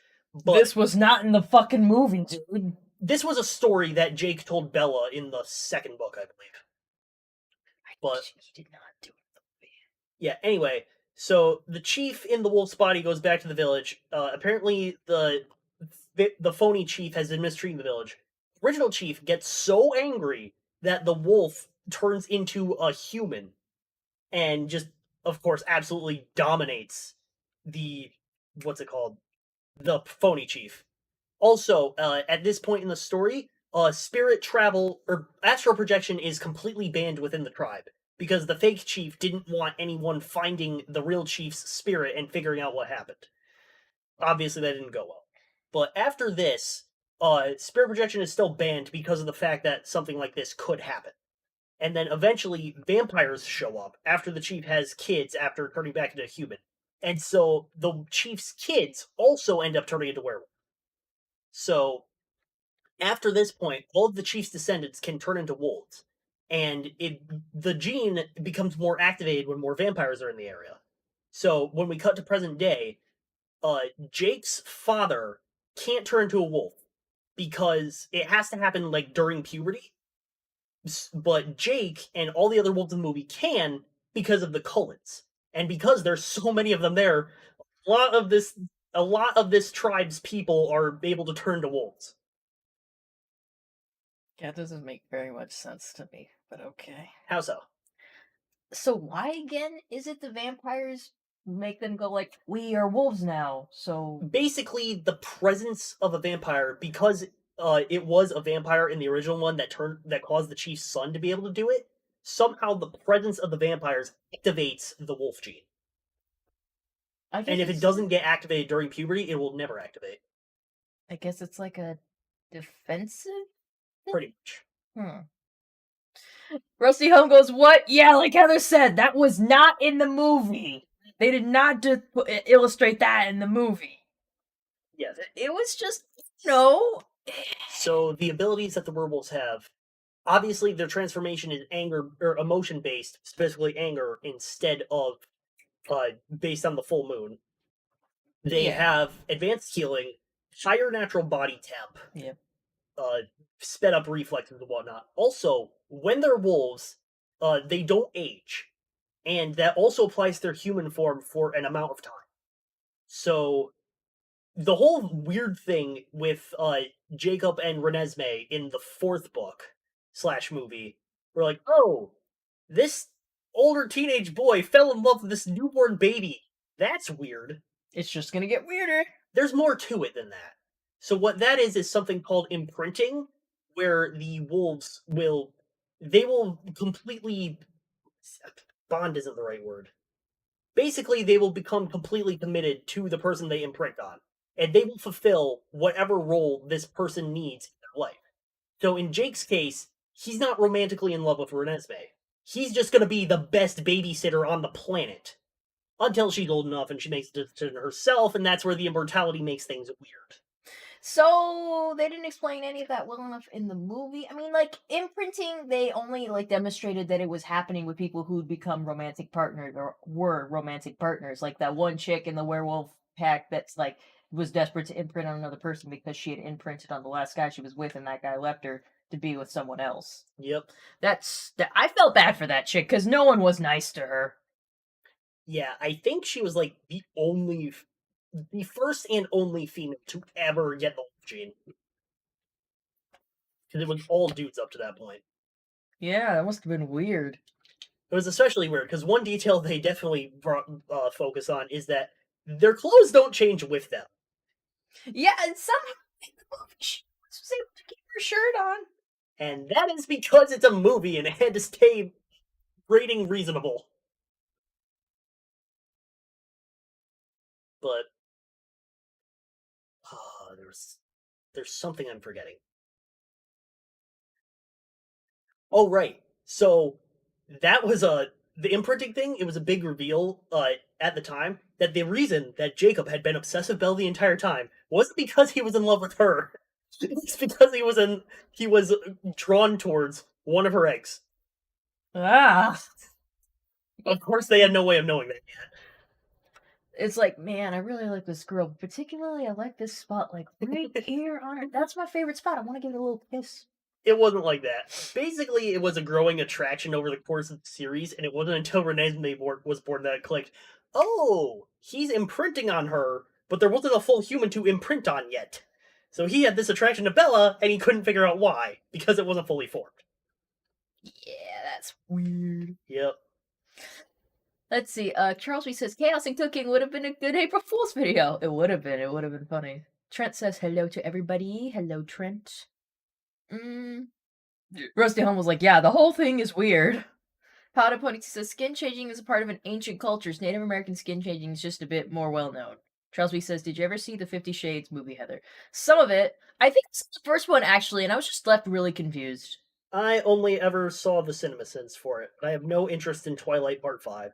But this was not in the fucking movie, dude. This was a story that Jake told Bella in the second book, I believe. But he did not do it. Yeah, anyway, so the chief in the wolf's body goes back to the village. Apparently, the phony chief has been mistreating the village. Original chief gets so angry that the wolf turns into a human and just, of course, absolutely dominates the what's it called? The phony chief. Also, at this point in the story, spirit travel or astral projection is completely banned within the tribe because the fake chief didn't want anyone finding the real chief's spirit and figuring out what happened. Obviously, that didn't go well. But after this, spirit projection is still banned because of the fact that something like this could happen. And then eventually, vampires show up after the chief has kids after turning back into a human. And so the chief's kids also end up turning into werewolves. So after this point, all of the chief's descendants can turn into wolves, and the gene becomes more activated when more vampires are in the area. So when we cut to present day, Jake's father can't turn into a wolf because it has to happen like during puberty. But Jake and all the other wolves in the movie can because of the Cullens, and because there's so many of them there, a lot of this tribe's people are able to turn to wolves. Yeah, that doesn't make very much sense to me, but okay. How so? So why again is it the vampires make them go like, we are wolves now, so... Basically, the presence of a vampire, because it was a vampire in the original one that caused the chief's son to be able to do it, somehow the presence of the vampires activates the wolf gene. And if it doesn't get activated during puberty, it will never activate. I guess it's like a defensive? Pretty much. Rusty Home goes, what? Yeah, like Heather said, that was not in the movie. They did not illustrate that in the movie. Yes. It was just, no. So the abilities that the werewolves have, obviously their transformation is anger or emotion based, specifically anger, instead of based on the full moon. They have advanced healing, higher natural body temp. Yeah. sped up reflexes and whatnot. Also, when they're wolves, they don't age, and that also applies to their human form for an amount of time. So the whole weird thing with Jacob and Renesmee in the fourth book slash movie, we're like, oh, this older teenage boy fell in love with this newborn baby. That's weird. It's just gonna get weirder. There's more to it than that. So what that is something called imprinting, where the wolves will completely bond isn't the right word. Basically, they will become completely committed to the person they imprint on, and they will fulfill whatever role this person needs in their life. So in Jake's case, he's not romantically in love with Renesmee. He's just going to be the best babysitter on the planet until she's old enough and she makes the decision herself, and that's where the immortality makes things weird. So they didn't explain any of that well enough in the movie. I mean, like imprinting, they only like demonstrated that it was happening with people who'd become romantic partners or were romantic partners. Like that one chick in the werewolf pack that's like was desperate to imprint on another person because she had imprinted on the last guy she was with, and that guy left her to be with someone else. Yep. That's that. I felt bad for that chick because no one was nice to her. Yeah, I think she was like the first and only female to ever get the wolf gene. Because it was all dudes up to that point. Yeah, that must have been weird. It was especially weird because one detail they definitely focus on is that their clothes don't change with them. Yeah, and somehow in the movie she was able to keep her shirt on. And that is because it's a movie and it had to stay rating reasonable. But there's something I'm forgetting. Oh right. So that was the imprinting thing. It was a big reveal at the time that the reason that Jacob had been obsessed with Belle the entire time wasn't because he was in love with her. It's because he was drawn towards one of her eggs. Ah. Of course, they had no way of knowing that yet. It's like, man, I really like this girl. Particularly, I like this spot, like right here on her. That's my favorite spot. I want to give it a little kiss. It wasn't like that. Basically, it was a growing attraction over the course of the series, and it wasn't until Renesmee was born that it clicked. Oh, he's imprinting on her, but there wasn't a full human to imprint on yet. So he had this attraction to Bella, and he couldn't figure out why, because it wasn't fully formed. Yeah, that's weird. Yep. Let's see. Charles B says chaos and cooking would have been a good April Fool's video. It would have been. It would have been funny. Trent says hello to everybody. Hello, Trent. Rusty Home was like, yeah, the whole thing is weird. Powder Pony says skin changing is a part of an ancient cultures. Native American skin changing is just a bit more well known. Charles B says, did you ever see the 50 Shades movie, Heather? Some of it. I think it's the first one, actually, and I was just left really confused. I only ever saw the CinemaSins for it, but I have no interest in Twilight Part 5. It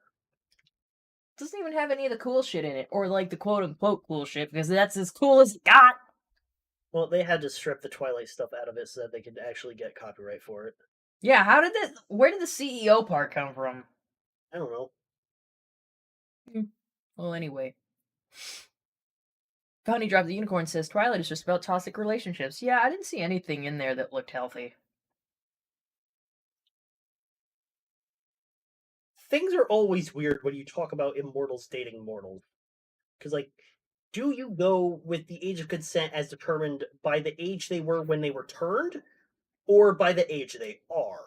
doesn't even have any of the cool shit in it, or like the quote-unquote cool shit, because that's as cool as it got. Well, they had to strip the Twilight stuff out of it so that they could actually get copyright for it. Yeah, where did the CEO part come from? I don't know. Well, anyway. Honey Drop the Unicorn says Twilight is just about toxic relationships. Yeah, I didn't see anything in there that looked healthy. Things are always weird when you talk about immortals dating mortals. Because, like, do you go with the age of consent as determined by the age they were when they were turned, or by the age they are?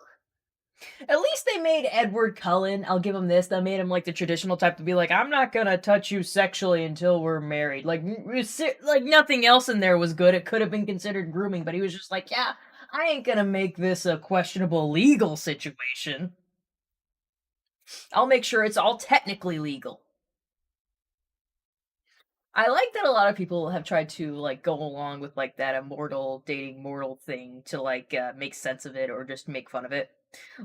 At least they made Edward Cullen, I'll give him this, they made him like the traditional type to be like, I'm not gonna touch you sexually until we're married. Like nothing else in there was good. It could have been considered grooming, but he was just like, yeah, I ain't gonna make this a questionable legal situation. I'll make sure it's all technically legal. I like that a lot of people have tried to like go along with like that immortal dating mortal thing to like make sense of it or just make fun of it.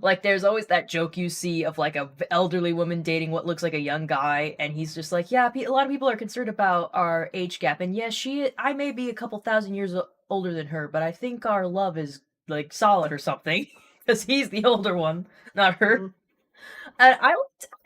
Like there's always that joke you see of like a elderly woman dating what looks like a young guy, and he's just like, yeah, a lot of people are concerned about our age gap, and yes, I may be a couple thousand years older than her, but I think our love is like solid or something because he's the older one, not her. Mm-hmm.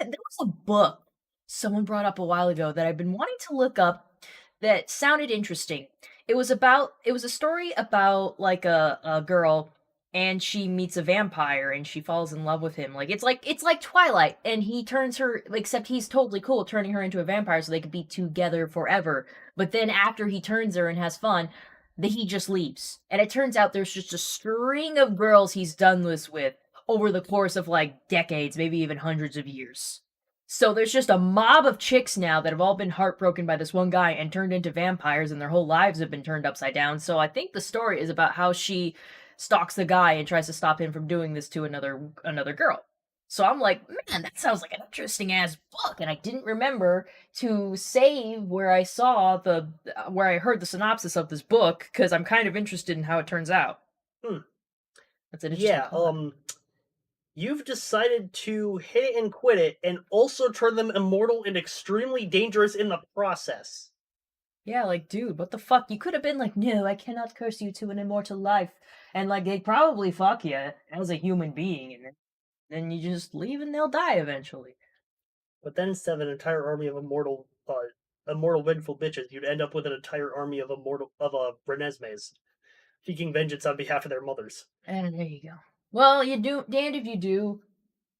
And there was a book someone brought up a while ago that I've been wanting to look up that sounded interesting. it was a story about like a girl and she meets a vampire and she falls in love with him. Like it's like Twilight and he turns her except he's totally cool turning her into a vampire so they could be together forever. But then after he turns her and has fun, he just leaves. And it turns out there's just a string of girls he's done this with over the course of like decades, maybe even hundreds of years. So there's just a mob of chicks now that have all been heartbroken by this one guy and turned into vampires and their whole lives have been turned upside down. So I think the story is about how she stalks the guy and tries to stop him from doing this to another girl. So I'm like, man, that sounds like an interesting ass book, and I didn't remember to save where I saw the where I heard the synopsis of this book because I'm kind of interested in how it turns out. Hmm. That's an interesting Yeah, plot. you've decided to hit it and quit it, and also turn them immortal and extremely dangerous in the process. Yeah, like, dude, what the fuck? You could have been like, no, I cannot curse you to an immortal life. And, like, they'd probably fuck you as a human being, and then you just leave and they'll die eventually. But then instead of an entire army of immortal vengeful bitches, you'd end up with an entire army of Renesmees, seeking vengeance on behalf of their mothers. And there you go. Well, you do, damned if you do,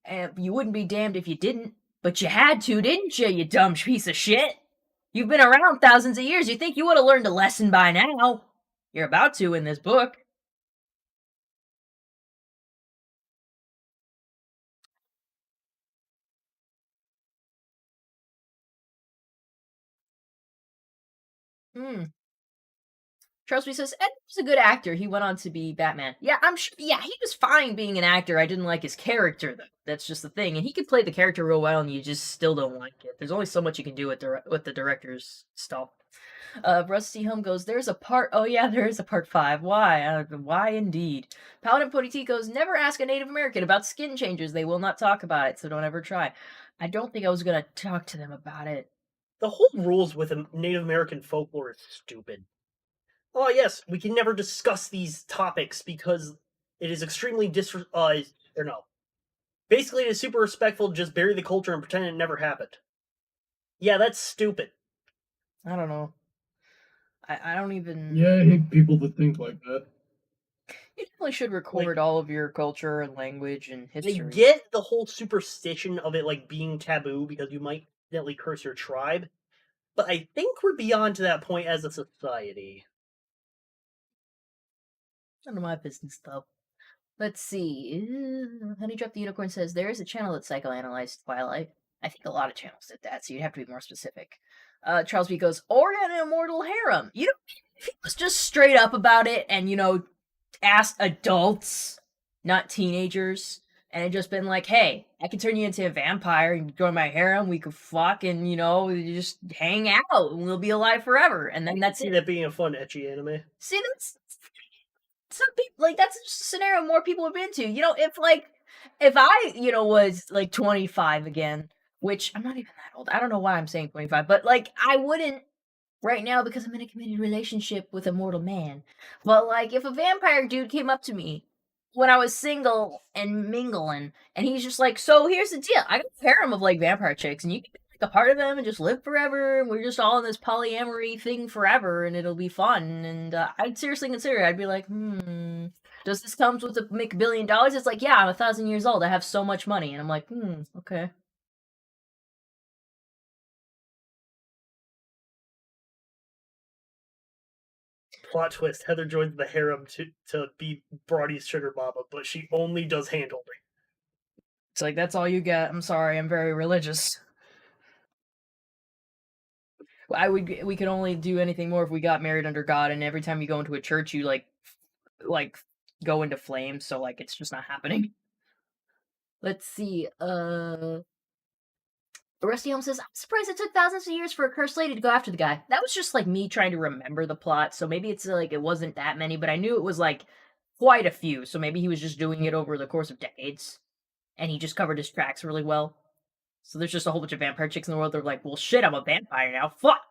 and you wouldn't be damned if you didn't. But you had to, didn't you, you dumb piece of shit? You've been around thousands of years. You think you would have learned a lesson by now? You're about to in this book. Hmm. Crosby says Ed was a good actor. He went on to be Batman. Yeah, I'm sure. Yeah, he was fine being an actor. I didn't like his character though. That's just the thing. And he could play the character real well, and you just still don't like it. There's only so much you can do with the director's stuff. Rusty Home goes, "There's a part. Oh yeah, there is a part 5. Why? Why indeed?" Paladin Pony T goes, "Never ask a Native American about skin changes. They will not talk about it, so don't ever try." I don't think I was gonna talk to them about it. The whole rules with Native American folklore is stupid. Oh yes, we can never discuss these topics because it is extremely or no. Basically, it is super respectful to just bury the culture and pretend it never happened. Yeah, that's stupid. I don't know. I don't even. Yeah, I hate people that think like that. You definitely should Like, record all of your culture and language and I history. get the whole superstition of it like being taboo because you might accidentally curse your tribe, but I think we're beyond to that point as a society. None of my business, though. Let's see. Honey Drop the Unicorn says there is a channel that psychoanalyzed Twilight. I think a lot of channels did that, so you'd have to be more specific. Charles B goes, or an immortal harem. You know, if he was just straight up about it and, asked adults, not teenagers, and had just been like, hey, I can turn you into a vampire, you can join my harem, we could fuck and, we just hang out and we'll be alive forever. And then that's See it. that being a fun ecchi anime. See, that's some people like that's just a scenario more people have been to. If I, was like 25 again, which I'm not even that old. I don't know why I'm saying 25, but like I wouldn't right now because I'm in a committed relationship with a mortal man. But like if a vampire dude came up to me when I was single and mingling, and he's just like, "So here's the deal: I got a harem of like vampire chicks, and you can be like a part of them and just live forever, and we're just all in this polyamory thing forever, and it'll be fun." And I'd seriously consider it. I'd be like, does this comes with a make $1 billion? It's like, yeah, I'm 1,000 years old. I have so much money, and I'm like, okay. Plot twist: Heather joins the harem to be Brody's sugar mama, but she only does hand holding. It's like that's all you get. I'm sorry, I'm very religious. We could only do anything more if we got married under God, and every time you go into a church, you like go into flames. So like it's just not happening. Let's see. Rusty Helm says, I'm surprised it took thousands of years for a cursed lady to go after the guy. That was just like me trying to remember the plot. So maybe it's like it wasn't that many, but I knew it was like quite a few. So maybe he was just doing it over the course of decades, and he just covered his tracks really well. So there's just a whole bunch of vampire chicks in the world. They're like, well, shit, I'm a vampire now. Fuck.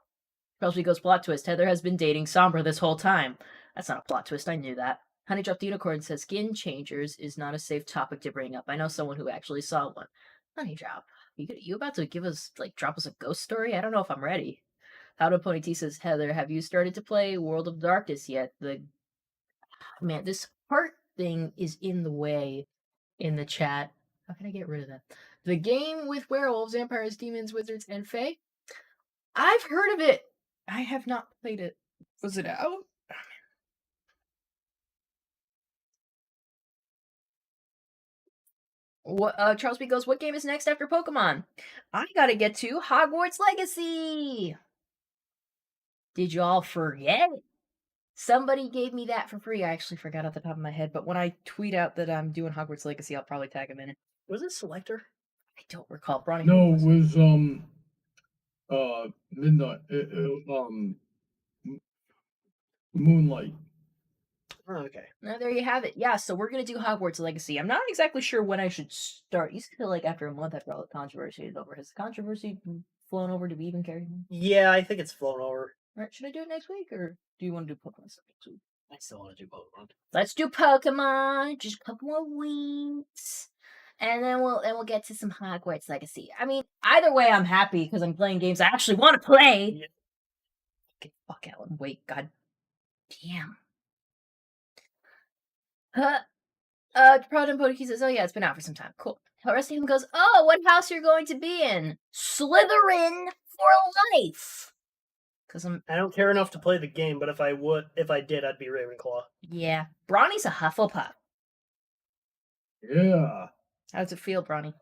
Crosby goes plot twist. Heather has been dating Sombra this whole time. That's not a plot twist. I knew that. Honey Dropped the Unicorn says skin changers is not a safe topic to bring up. I know someone who actually saw one. Honey Drop, you about to give us drop us a ghost story? I don't know if I'm ready. How to Pony T says, Heather, have you started to play World of Darkness yet? Man, this heart thing is in the way in the chat. How can I get rid of that? The game with werewolves, vampires, demons, wizards, and fae? I've heard of it. I have not played it. Was it out? What, Charles B goes, what game is next after Pokemon? I gotta get to Hogwarts Legacy! Did y'all forget? Somebody gave me that for free. I actually forgot off the top of my head, but when I tweet out that I'm doing Hogwarts Legacy, I'll probably tag him in it. Was it Selector? I don't recall. Bronny, No, who it was was midnight. Moonlight. Oh, okay. Now, there you have it. Yeah, so we're gonna do Hogwarts Legacy. I'm not exactly sure when I should start. You feel like after a month after all the controversy is over. Has the controversy flown over? Do we even care anymore? Yeah, I think it's flown over. Alright, should I do it next week, or do you want to do Pokemon stuff next week? I still want to do Pokemon. Let's do Pokemon. Just a couple more weeks. And then we'll get to some Hogwarts Legacy. I mean, either way, I'm happy because I'm playing games I actually want to play. Yeah. Okay, fuck Alan. Wait, god damn. Proton Podiki says, oh yeah, it's been out for some time. Cool. Rusty goes, oh, what house you're going to be in? Slytherin for life. Because I don't care enough to play the game, but if I did, I'd be Ravenclaw. yeah. Bronny's a Hufflepuff. Yeah, How does it feel, Bronny?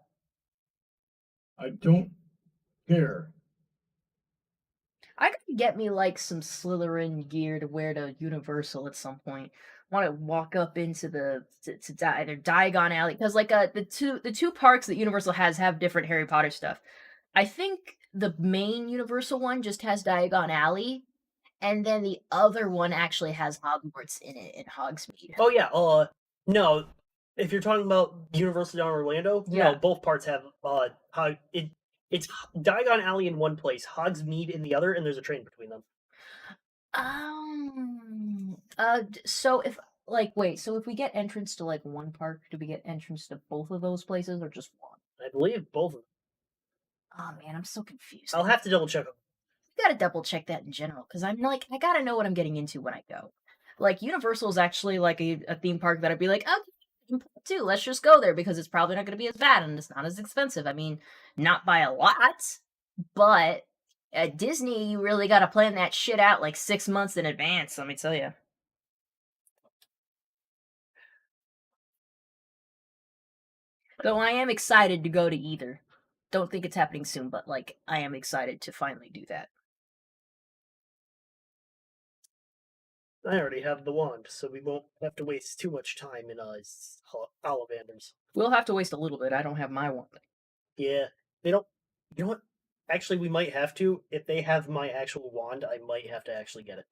I don't care. I could get me like some Slytherin gear to wear to Universal at some point. Want to walk up into either Diagon Alley because like the two parks that Universal has have different Harry Potter stuff. I think the main Universal one just has Diagon Alley, and then the other one actually has Hogwarts in it in Hogsmeade. Oh yeah. No. If you're talking about Universal down in Orlando, Yeah. no, both parts have it's Diagon Alley in one place, Hogsmeade in the other, and there's a train between them. So if we get entrance to like one park, do we get entrance to both of those places or just one? I believe both of them. Oh man, I'm so confused. I'll have to double check them. I gotta double check that in general because I'm like, I gotta know what I'm getting into when I go. Like Universal is actually like a theme park that I'd be like, okay, too. Let's just go there because it's probably not gonna be as bad and it's not as expensive. I mean, not by a lot, but at Disney, you really gotta plan that shit out like 6 months in advance. Let me tell you. Though I am excited to go to either. Don't think it's happening soon, but like I am excited to finally do that. I already have the wand, so we won't have to waste too much time in Ollivanders. We'll have to waste a little bit. I don't have my one. Yeah, they don't. You know what? Actually, we might have to. If they have my actual wand, I might have to actually get it.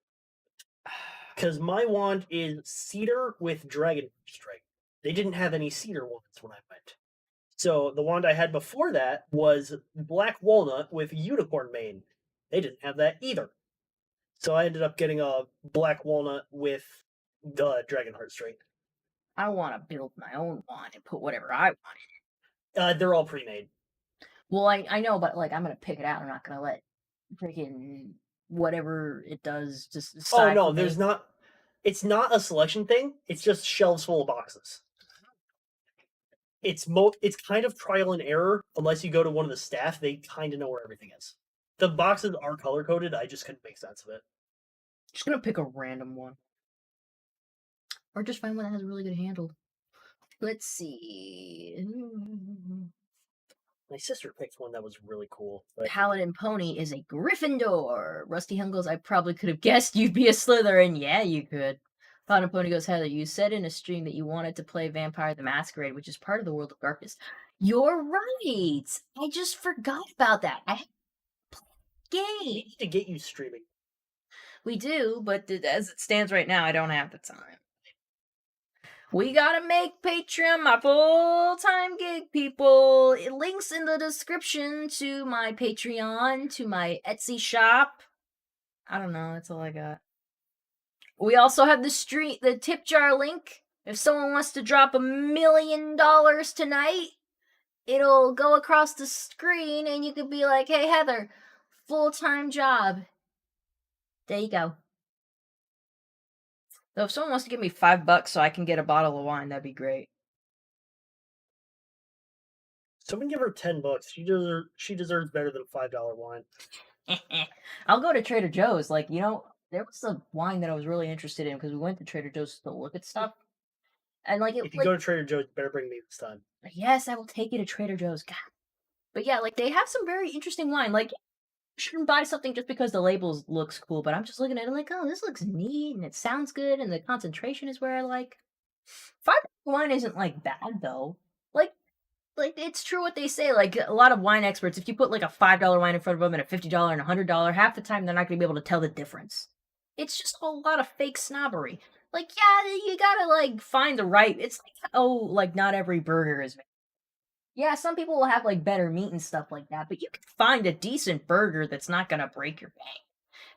Because my wand is cedar with dragon strike. They didn't have any cedar wands when I went. So the wand I had before that was black walnut with unicorn mane. They didn't have that either. So I ended up getting a black walnut with the dragon heart strike. I want to build my own wand and put whatever I want in it. They're all pre-made. Well, I know, but like I'm gonna pick it out. I'm not gonna let freaking whatever it does just decide. Oh no, for me. there's not. It's not a selection thing. It's just shelves full of boxes. It's kind of trial and error. Unless you go to one of the staff, they kind of know where everything is. The boxes are color coded. I just couldn't make sense of it. Just gonna pick a random one, or just find one that has a really good handle. Let's see. My sister picked one that was really cool. But Paladin Pony is a Gryffindor. Rusty Hung goes, I probably could have guessed you'd be a Slytherin. Yeah, you could. Paladin Pony goes, Heather, you said in a stream that you wanted to play Vampire the Masquerade, which is part of the World of Darkness. You're right. I just forgot about that. I have we game. need to get you streaming. We do, but as it stands right now, I don't have the time. We gotta make Patreon my full-time gig, people. It links in the description to my Patreon, to my Etsy shop. I don't know, that's all I got. We also have the tip jar link. If someone wants to drop $1 million tonight, it'll go across the screen and you could be like, hey Heather, full-time job. There you go. So if someone wants to give me $5 so I can get a bottle of wine, that'd be great. Someone give her $10. She deserves better than $5 wine. I'll go to Trader Joe's. Like, there was a wine that I was really interested in because we went to Trader Joe's to look at stuff. And like it If you like go to Trader Joe's, you better bring me this time. yes, I will take you to Trader Joe's. God. But yeah, like they have some very interesting wine. Like you shouldn't buy something just because the labels looks cool, but I'm just looking at it like, oh, this looks neat and it sounds good and the concentration is where I like. $5 wine isn't like bad though. Like it's true what they say. Like a lot of wine experts, if you put like a $5 wine in front of them and a $50 and $100, half the time they're not going to be able to tell the difference. It's just a lot of fake snobbery. Like, yeah, you gotta like find the right. It's like, oh, like not every burger is. Yeah, some people will have like better meat and stuff like that, but you can find a decent burger that's not gonna break your bank.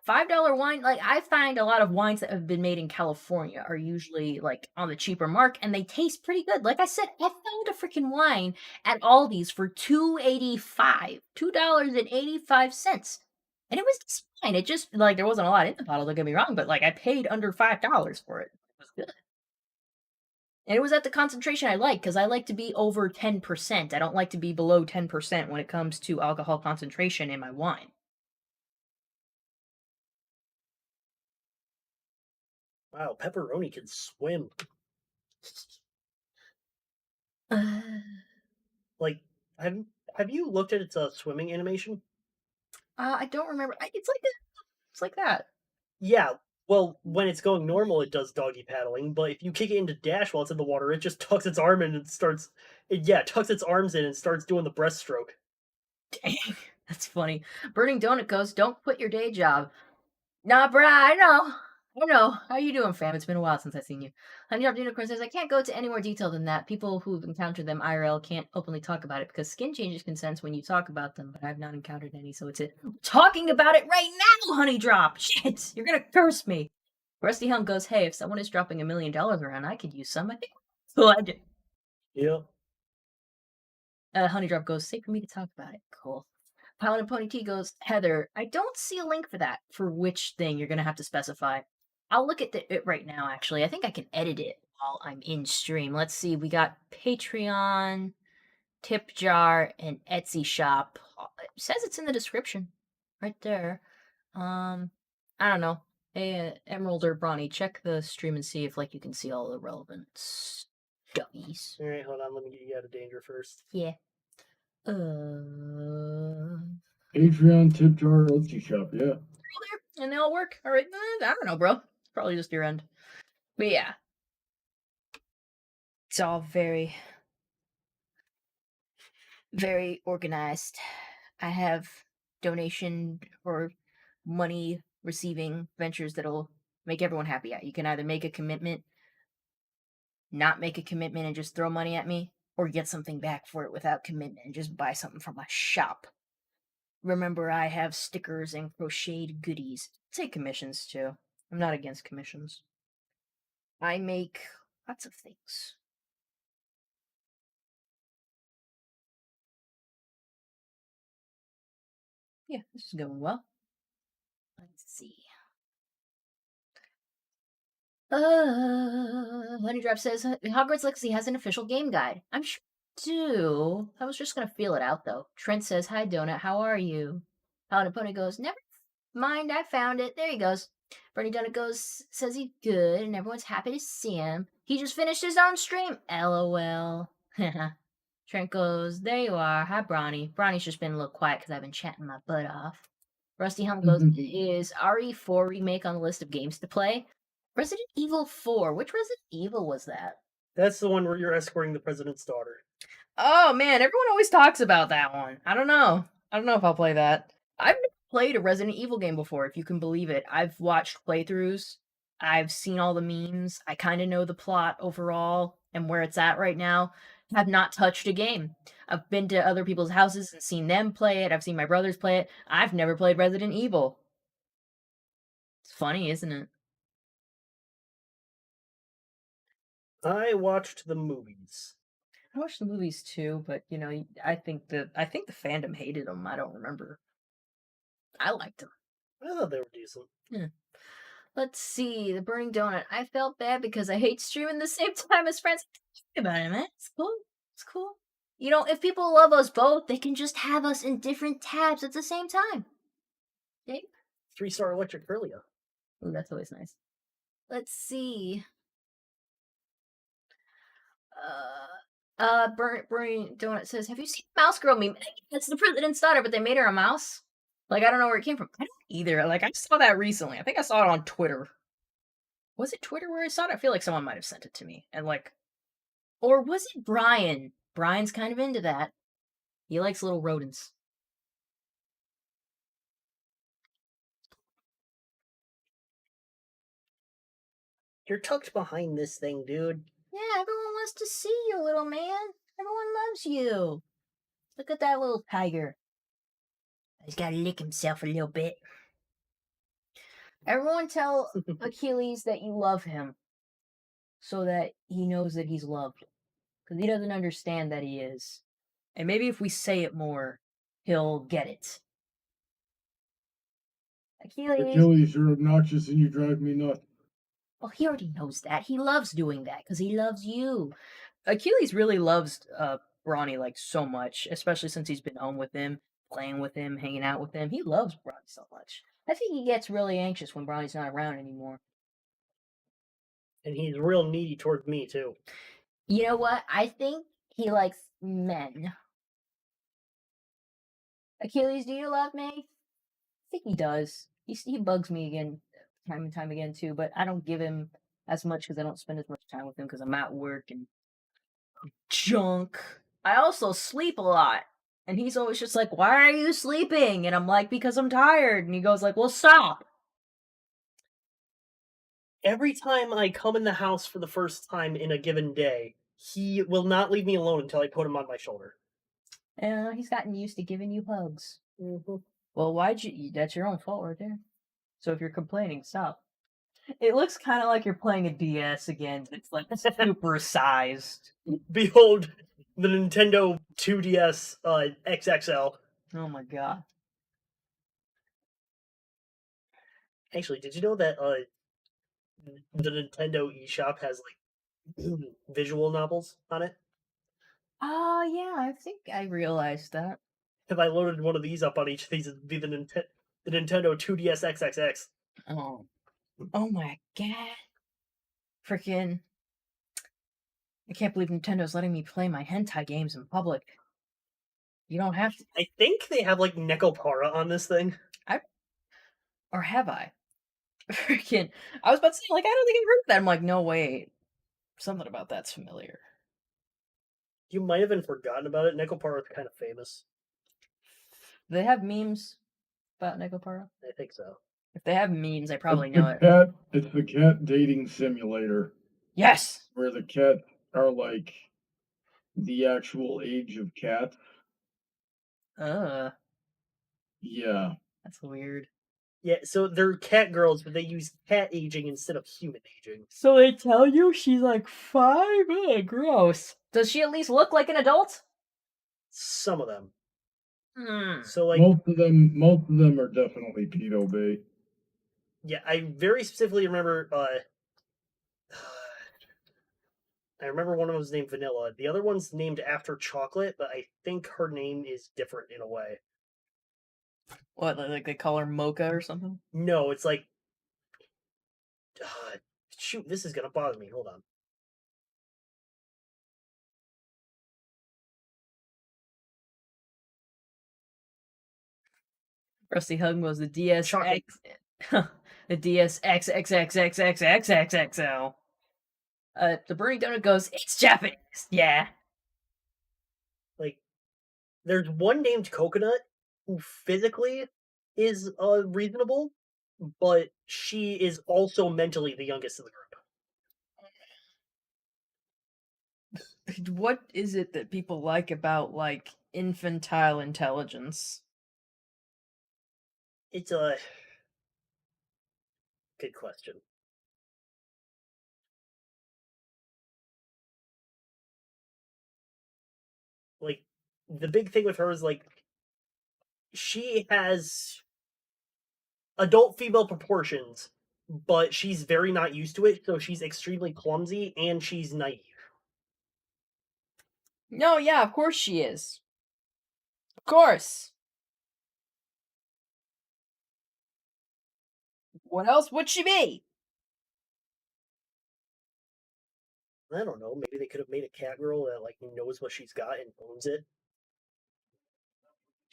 $5 wine, like I find a lot of wines that have been made in California are usually like on the cheaper mark and they taste pretty good. Like I said, I found a freaking wine at Aldi's for $2.85. And it was just fine. It just like there wasn't a lot in the bottle, don't get me wrong, but like I paid under $5 for it. It was good. And it was at the concentration I like because I like to be over 10%. I don't like to be below 10% when it comes to alcohol concentration in my wine. Wow, pepperoni can swim. Like, have have you looked at its swimming animation? I don't remember. It's like it's like that. Yeah. Well, when it's going normal, it does doggy paddling, but if you kick it into dash while it's in the water, it just tucks its arm in and starts. Yeah, tucks its arms in and starts doing the breaststroke. Dang, that's funny. Burning Donut goes, don't quit your day job. Nah, bruh, I know. I know. How you doing, fam? It's been a while since I've seen you. Honey Drop Unicorn says, I can't go to any more detail than that. People who've encountered them IRL can't openly talk about it because skin changes can sense when you talk about them, but I've not encountered any, so it's it. Talking about it right now, Honey Drop! Shit! You're gonna curse me! Rusty Helm goes, hey, if someone is dropping $1 million around, I could use some. I think. So I did. Yeah. Honey Drop goes, safe for me to talk about it. Cool. Pilot and Pony T goes, Heather, I don't see a link for that. For which thing you're gonna have to specify. I'll look at it right now, actually. I think I can edit it while I'm in stream. Let's see. We got Patreon, Tip Jar, and Etsy shop. It says it's in the description. Right there. I don't know. Hey, Emerald or Bronny, check the stream and see if like you can see all the relevant stuffies. All right, hold on. Let me get you out of danger first. Yeah. Patreon, tip jar, Etsy shop, yeah. And they all work. All right. I don't know, bro. Probably just your end. But yeah. It's all very, very organized. I have donation or money receiving ventures that'll make everyone happy. You can either make a commitment, not make a commitment, and just throw money at me, or get something back for it without commitment and just buy something from my shop. Remember, I have stickers and crocheted goodies. Take commissions too. I'm not against commissions. I make lots of things. Yeah, this is going well. Let's see. Honey Drop says Hogwarts Legacy has an official game guide. I'm sure they do. I was just gonna feel it out though. Trent says, "Hi Donut, how are you?" Paladin Pony goes, "Never mind, I found it." There he goes. Bernie Donut goes, says he's good, and everyone's happy to see him. He just finished his own stream. LOL. Trent goes, "There you are. Hi Bronny." Bronny's just been a little quiet because I've been chatting my butt off. Rusty Helm goes, "Is RE4 remake on the list of games to play?" Resident Evil 4. Which Resident Evil was that? That's the one where you're escorting the president's daughter. Oh man, everyone always talks about that one. I don't know. I don't know if I'll play that. I've never played a Resident Evil game before, if you can believe it. I've watched playthroughs. I've seen all the memes. I kind of know the plot overall and where it's at right now. Have not touched a game. I've been to other people's houses and seen them play it. I've seen my brothers play it. I've never played Resident Evil. It's funny, isn't it? I watched the movies. I watched the movies too, but I think the fandom hated them. I don't remember. I liked them. I thought they were decent. Let's see, the burning donut. I felt bad because I hate streaming the same time as friends. Think about it, man. It's cool. It's cool. You know, if people love us both, they can just have us in different tabs at the same time. Okay? 3-star electric Curlia. Ooh, that's always nice. Let's see. Burning Donut says, "Have you seen Mouse Girl meme? That's the president's daughter, but they made her a mouse. Like, I don't know where it came from. I don't either. Like, I saw that recently. I think I saw it on Twitter. Was it Twitter where I saw it? I feel like someone might have sent it to me. And like, or was it Brian? Brian's kind of into that. He likes little rodents. You're tucked behind this thing, dude. Yeah, everyone wants to see you, little man. Everyone loves you. Look at that little tiger. He's got to lick himself a little bit. Everyone tell Achilles that you love him so that he knows that he's loved. Because he doesn't understand that he is. And maybe if we say it more, he'll get it. Achilles. Achilles, you're obnoxious and you drive me nuts. Well, he already knows that. He loves doing that because he loves you. Achilles really loves Brawny like so much, especially since he's been home with him, playing with him, hanging out with him. He loves Brawny so much. I think he gets really anxious when Brawny's not around anymore. And he's real needy towards me, too. You know what? I think he likes men. Achilles, do you love me? I think he does. He bugs me again, time and time again too. But I don't give him as much because I don't spend as much time with him because I'm at work and junk. I also sleep a lot, and he's always just like, "Why are you sleeping?" And I'm like, "Because I'm tired." And he goes like, "Well, stop." Every time I come in the house for the first time in a given day, he will not leave me alone until I put him on my shoulder. He's gotten used to giving you hugs. Mm-hmm. Well, why'd you? That's your own fault right there. So if you're complaining, stop. It looks kind of like you're playing a DS again. It's like super sized. Behold the Nintendo 2DS XXL. Oh my god. Actually, did you know that the Nintendo eShop has like visual novels on it? Oh yeah, I think I realized that. If I loaded one of these up on each of these, it'd be the Nintendo 2DS XXX. Oh. Oh my god. Freaking. I can't believe Nintendo's letting me play my hentai games in public. You don't have to. I think they have like Nekopara on this thing. Or have I? Freaking. I was about to say, like, I don't think I've heard that. I'm like, no, wait. Something about that's familiar. You might have been forgotten about it. Nekopara is kind of famous. Do they have memes about Negopara? I think so. If they have memes, I probably It's know the it. cat. It's the cat dating simulator Yes! where the cats are like the actual age of cats. Uh, Yeah. that's weird. Yeah, so they're cat girls, but they use cat aging instead of human aging. So they tell you she's like 5? Ugh, gross. Does she at least look like an adult? Some of them. Hmm. So like, Most of them are definitely pedo bait. yeah, I very specifically remember. I remember one of them was named Vanilla. The other one's named after chocolate, but I think her name is different in a way. What, like they call her Mocha or something? No, it's like, shoot, this is gonna bother me. Hold on. Rusty Hug was the DSX. Chocolate. The DSXXXXXXXXL. The Burning Donut goes, it's Japanese. Yeah. Like, there's one named Coconut who physically is reasonable, but she is also mentally the youngest in the group. What is it that people like about, like, infantile intelligence? It's a good question. Like, the big thing with her is like she has adult female proportions, but she's very not used to it, so she's extremely clumsy and she's naive. No, yeah, of course she is. Of course. What else would she be? I don't know. Maybe they could have made a cat girl that like knows what she's got and owns it.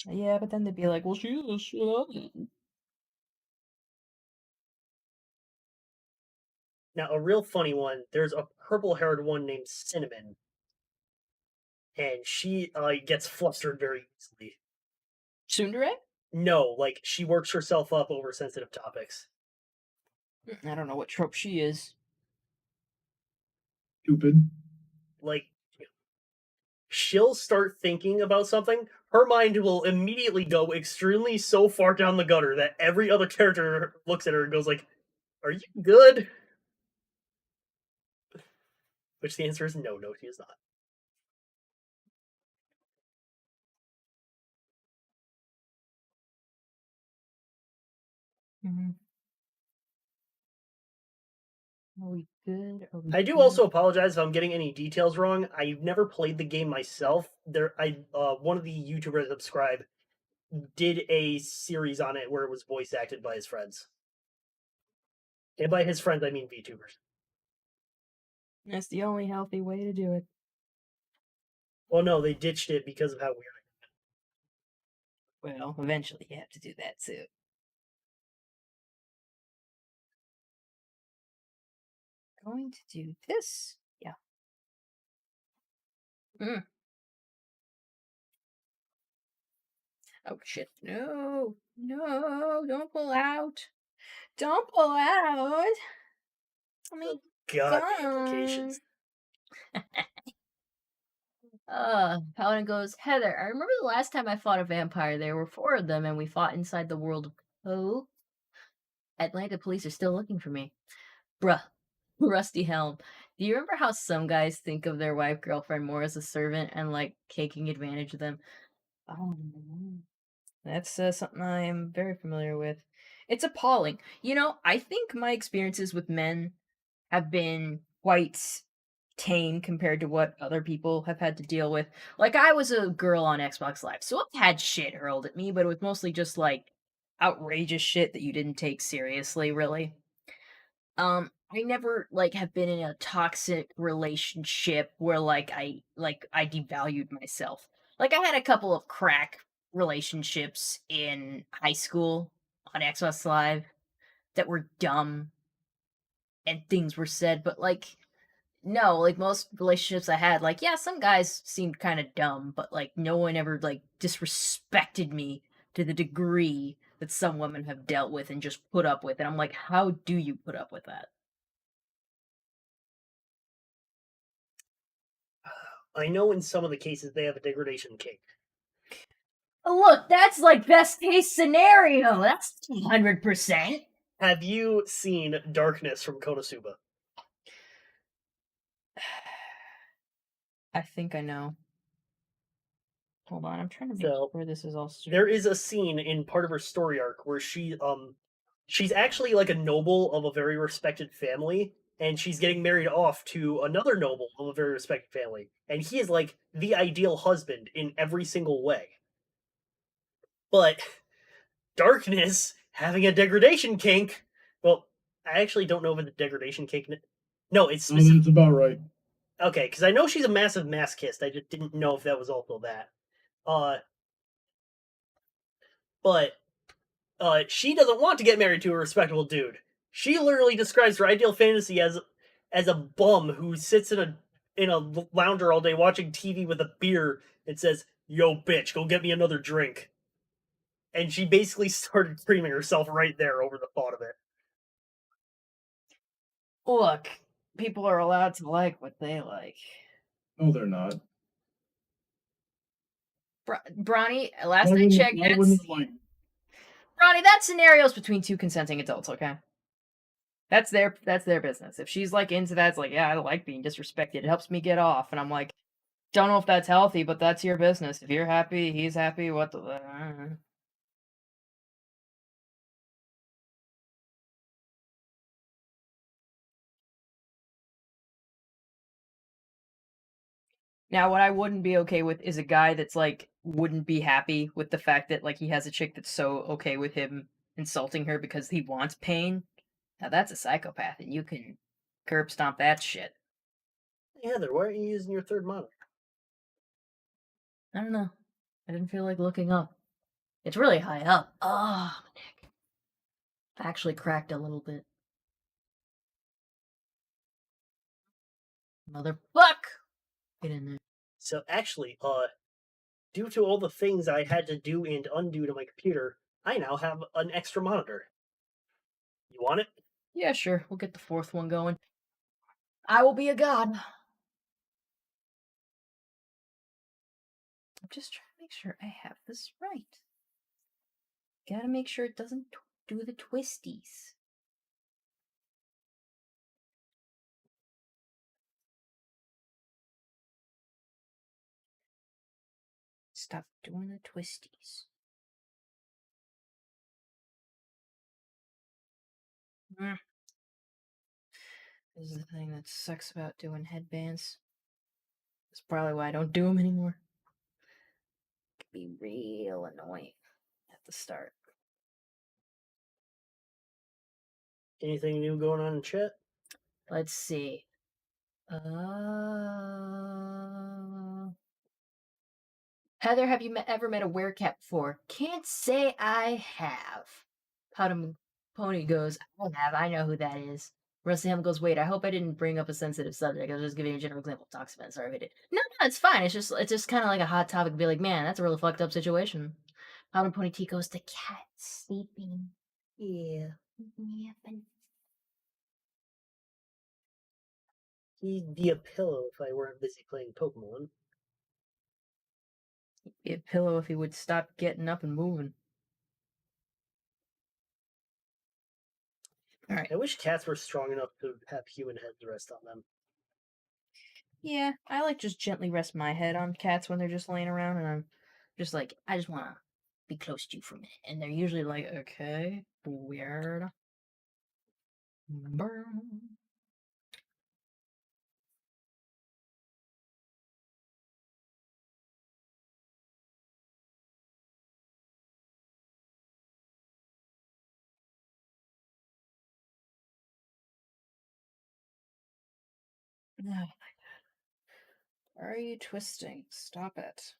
Yeah, but then they'd be like, well, she's a shit. Now, a real funny one. There's a purple-haired one named Cinnamon, and she gets flustered very easily. Tsundere? No, like she works herself up over sensitive topics. I don't know what trope she is. Stupid. Like she'll start thinking about something, her mind will immediately go extremely so far down the gutter that every other character looks at her and goes like, "Are you good?" Which the answer is no, no, she is not. Mm-hmm. Are we good? Are we I do good? also apologize if I'm getting any details wrong. I've never played the game myself. One of the YouTubers I subscribe did a series on it where it was voice acted by his friends. And by his friends, I mean VTubers. That's the only healthy way to do it. Well, no, they ditched it because of how weird. Well, eventually you have to do that too. Going to do this. Yeah. Mm. Oh shit. No. No, don't pull out. Don't pull out. I mean, God, the gone. implications. Paladin goes, Heather, I remember the last time I fought a vampire. There were 4 of them, and we fought inside the world of Poe. Atlanta police are still looking for me. Bruh. Rusty Helm. Do you remember how some guys think of their wife girlfriend more as a servant and like taking advantage of them? Oh, that's something I am very familiar with. It's appalling. You know, I think my experiences with men have been quite tame compared to what other people have had to deal with. Like, I was a girl on Xbox Live, so I've had shit hurled at me, but it was mostly just like outrageous shit that you didn't take seriously, really. I never like have been in a toxic relationship where I devalued myself. Like I had a couple of crack relationships in high school on Xbox Live that were dumb and things were said, but like no, like most relationships I had, like yeah, some guys seemed kind of dumb, but like no one ever like disrespected me to the degree that some women have dealt with and just put up with. And I'm like, how do you put up with that? I know in some of the cases they have a degradation kink. Look, that's like best case scenario. That's 100%. Have you seen Darkness from Konosuba? I think I know. Hold on, I'm trying to make So sure this is all there is a scene in part of her story arc where she's actually like a noble of a very respected family, and she's getting married off to another noble of a very respected family, and he is like the ideal husband in every single way. But Darkness having a degradation kink. Well, I actually don't know if it's a degradation kink. No, it's Oh, that's about right. okay, because I know she's a massive masochist. I just didn't know if that was also that. Uh, but she doesn't want to get married to a respectable dude. She literally describes her ideal fantasy as a bum who sits in a lounger all day watching TV with a beer and says, "Yo, bitch, go get me another drink." And she basically started screaming herself right there over the thought of it. Look, people are allowed to like what they like. No, they're not. Bronny, last Why I wouldn't, checked, why wouldn't you like Bronny, that scenario's between 2 consenting adults, okay? That's their business. If she's like into that, it's like, yeah, I like being disrespected. It helps me get off. And I'm like, don't know if that's healthy, but that's your business. If you're happy, he's happy. What the Now, what I wouldn't be okay with is a guy that's, like, wouldn't be happy with the fact that, like, he has a chick that's so okay with him insulting her because he wants pain. Now that's a psychopath, and you can curb stomp that shit. Hey, Heather, why aren't you using your third monitor? I don't know. I didn't feel like looking up. It's really high up. Oh, my neck. Actually cracked a little bit. Motherfuck! Get in there. So actually, due to all the things I had to do and undo to my computer, I now have an extra monitor. You want it? Yeah, sure. We'll get the fourth one going. I will be a god. I'm just trying to make sure I have this right. Gotta make sure it doesn't do the twisties. Stop doing the twisties. Mm. This is the thing that sucks about doing headbands. That's probably why I don't do them anymore. It can be real annoying at the start. Anything new going on in chat? Let's see. Heather, have you ever met a werecat before? Can't say I have. Powder Pony goes, I have. I know who that is. Rusty Ham goes, wait, I hope I didn't bring up a sensitive subject. I was just giving you a general example. Talks about it. Sorry if I did. No, no, it's fine. It's just kind of like a hot topic. Be like, man, that's a really fucked up situation. Powder Pony T goes, the cat's sleeping. Yeah. Yeah, He'd be a pillow if I weren't busy playing Pokemon. be a pillow if he would stop getting up and moving. All right. I wish cats were strong enough to have human heads rest on them. Yeah, I like just gently rest my head on cats when they're just laying around, and I'm just like, I just want to be close to you for a minute. And they're usually like, okay, weird. Burn. No. Why are you twisting? Stop it.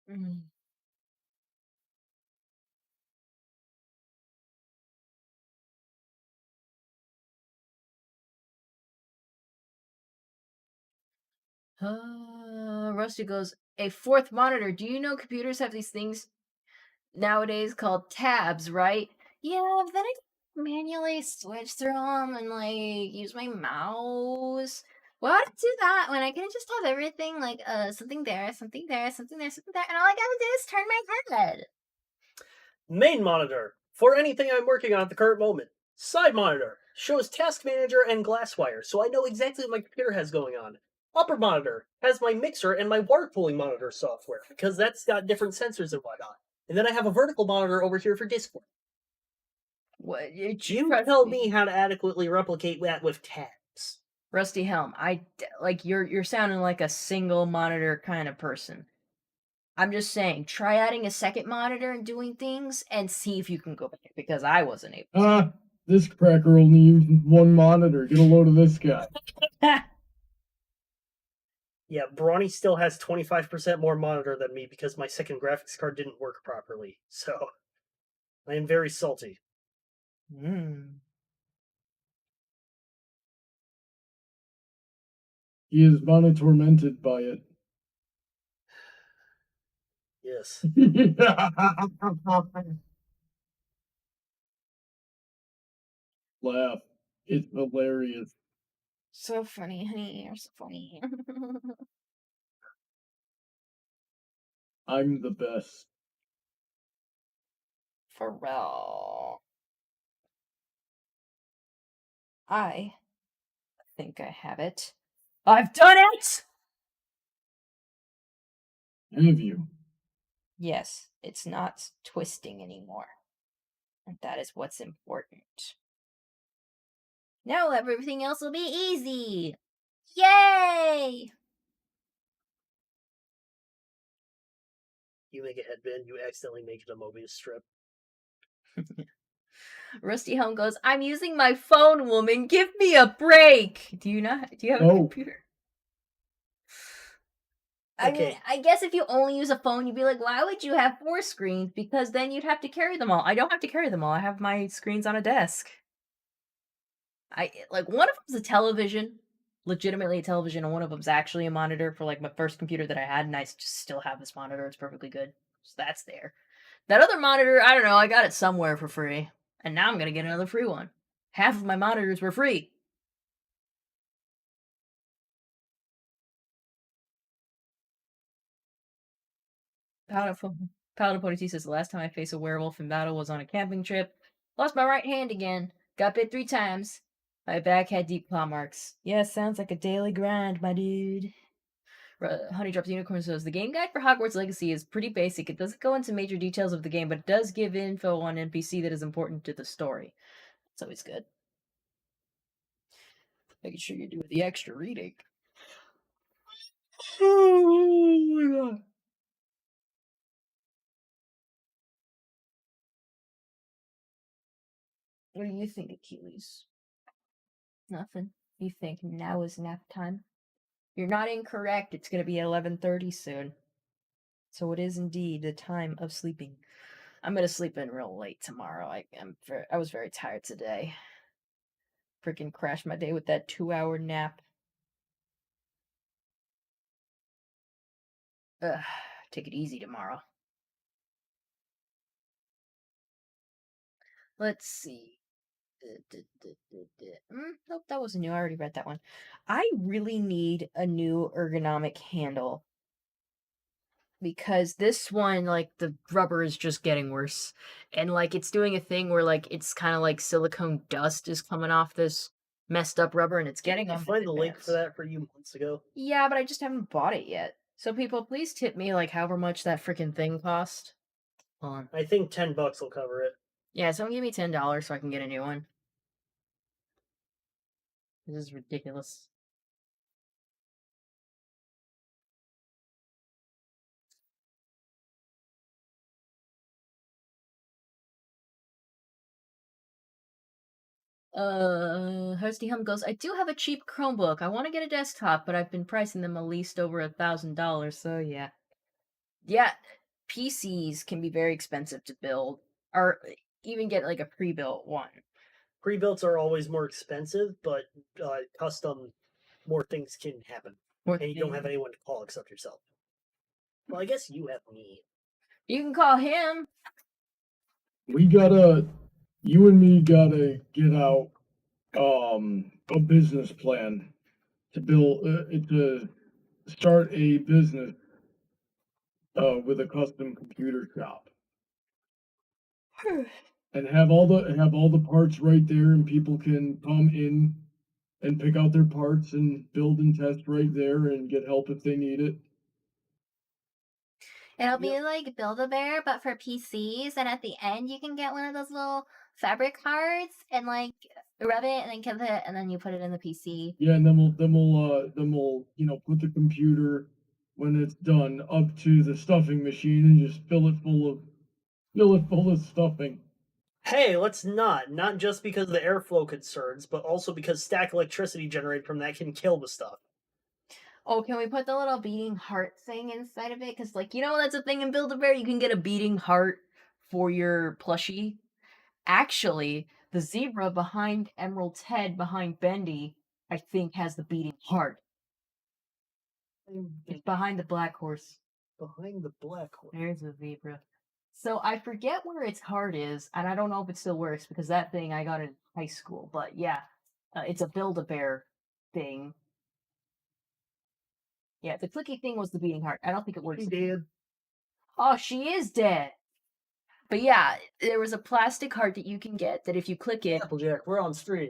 Mm. Rusty goes, a fourth monitor. Do you know computers have these things nowadays called tabs, right? Yeah, then I manually switch through them and like use my mouse. Why would I do that when I can just have everything like something there, something there, something there, something there, and all I gotta do is turn my head. Main monitor for anything I'm working on at the current moment. Side monitor shows task manager and glasswire, so I know exactly what my computer has going on. Upper monitor has my mixer and my water cooling monitor software because that's got different sensors and whatnot. And then I have a vertical monitor over here for Discord. What? You tell me how to adequately replicate that with tabs. Rusty Helm. Like you're sounding like a single monitor kind of person. I'm just saying, try adding a second monitor and doing things and see if you can go back because I wasn't able to. This cracker only uses one monitor. Get a load of this guy. Yeah, Brawny still has 25% more monitor than me because my second graphics card didn't work properly. So I am very salty. He is mana tormented by it. Yes. Laugh. It's hilarious. So funny, honey. You're so funny. I'm the best. Pharrell. I think I have it. I've done it! Have you? Yes, it's not twisting anymore. And that is what's important. Now everything else will be easy. Yay! You make a headband, you accidentally make it a Mobius strip. Rusty Home goes, I'm using my phone, woman. Give me a break. Do you have a Oh, computer? Okay, I guess if you only use a phone, you'd be like, why would you have 4 screens? Because then you'd have to carry them all. I don't have to carry them all. I have my screens on a desk. Like one of them's a television, legitimately a television, and one of them's actually a monitor for like my first computer that I had, and I just still have this monitor. It's perfectly good. So that's there. That other monitor, I don't know, I got it somewhere for free. And now I'm gonna get another free one. Half of my monitors were free. Paladin Paladin Pony says the last time I faced a werewolf in battle was on a camping trip. Lost my right hand again. Got bit 3 times. My back had deep claw marks. Yeah, sounds like a daily grind, my dude. Honey Drops Unicorn says the game guide for Hogwarts Legacy is pretty basic. It doesn't go into major details of the game, but it does give info on NPC that is important to the story. It's always good. Making sure you're doing the extra reading. Oh my god. What do you think, Achilles? Nothing. You think now is nap time? You're not incorrect. It's going to be 11:30 soon. So it is indeed the time of sleeping. I'm going to sleep in real late tomorrow. I was very tired today. Freaking crashed my day with that 2-hour nap. Ugh, take it easy tomorrow. Let's see. Nope, that wasn't new. I already read that one. I really need a new ergonomic handle because this one, like, the rubber is just getting worse. And, like, it's doing a thing where, like, it's kind of like silicone dust is coming off this messed up rubber and it's getting I on my find the link for headbands. that for you months ago. Yeah, but I just haven't bought it yet. So, people, please tip me, like, however much that freaking thing cost. Hold on. I think $10 will cover it. Yeah, someone give me $10 so I can get a new one. This is ridiculous. Hosty Hum goes, I do have a cheap Chromebook. I want to get a desktop, but I've been pricing them at least over $1,000, so yeah. Yeah, PCs can be very expensive to build, or even get like a pre-built one. Pre-builts are always more expensive, but custom, more things can happen. What And you don't have thing? anyone to call except yourself. Well, I guess you have me. You can call him. we gotta, you and me gotta get out a business plan to build to start a business with a custom computer shop and have all the parts right there and people can come in and pick out their parts and build and test right there and get help if they need it. It'll Yep. be like Build-A-Bear, but for PCs, and at the end you can get one of those little fabric cards and like rub it and then give it, and then you put it in the PC. Yeah, and then we'll put the computer when it's done up to the stuffing machine and just fill it full of stuffing. Hey, let's not. Not just because of the airflow concerns, but also because static electricity generated from that can kill the stuff. Oh, can we put the little beating heart thing inside of it? Because, like, that's a thing in Build-A-Bear. You can get a beating heart for your plushie. Actually, the zebra behind Emerald's head, behind Bendy, I think has the beating heart. It's behind the black horse. Behind the black horse. There's a zebra. So I forget where its heart is, and I don't know if it still works because that thing I got in high school. But yeah, it's a Build-A-Bear thing. Yeah, the clicky thing was the beating heart. I don't think it works. She did. Oh, she is dead. But yeah, there was a plastic heart that you can get that if you click it, Applejack, we're on stream.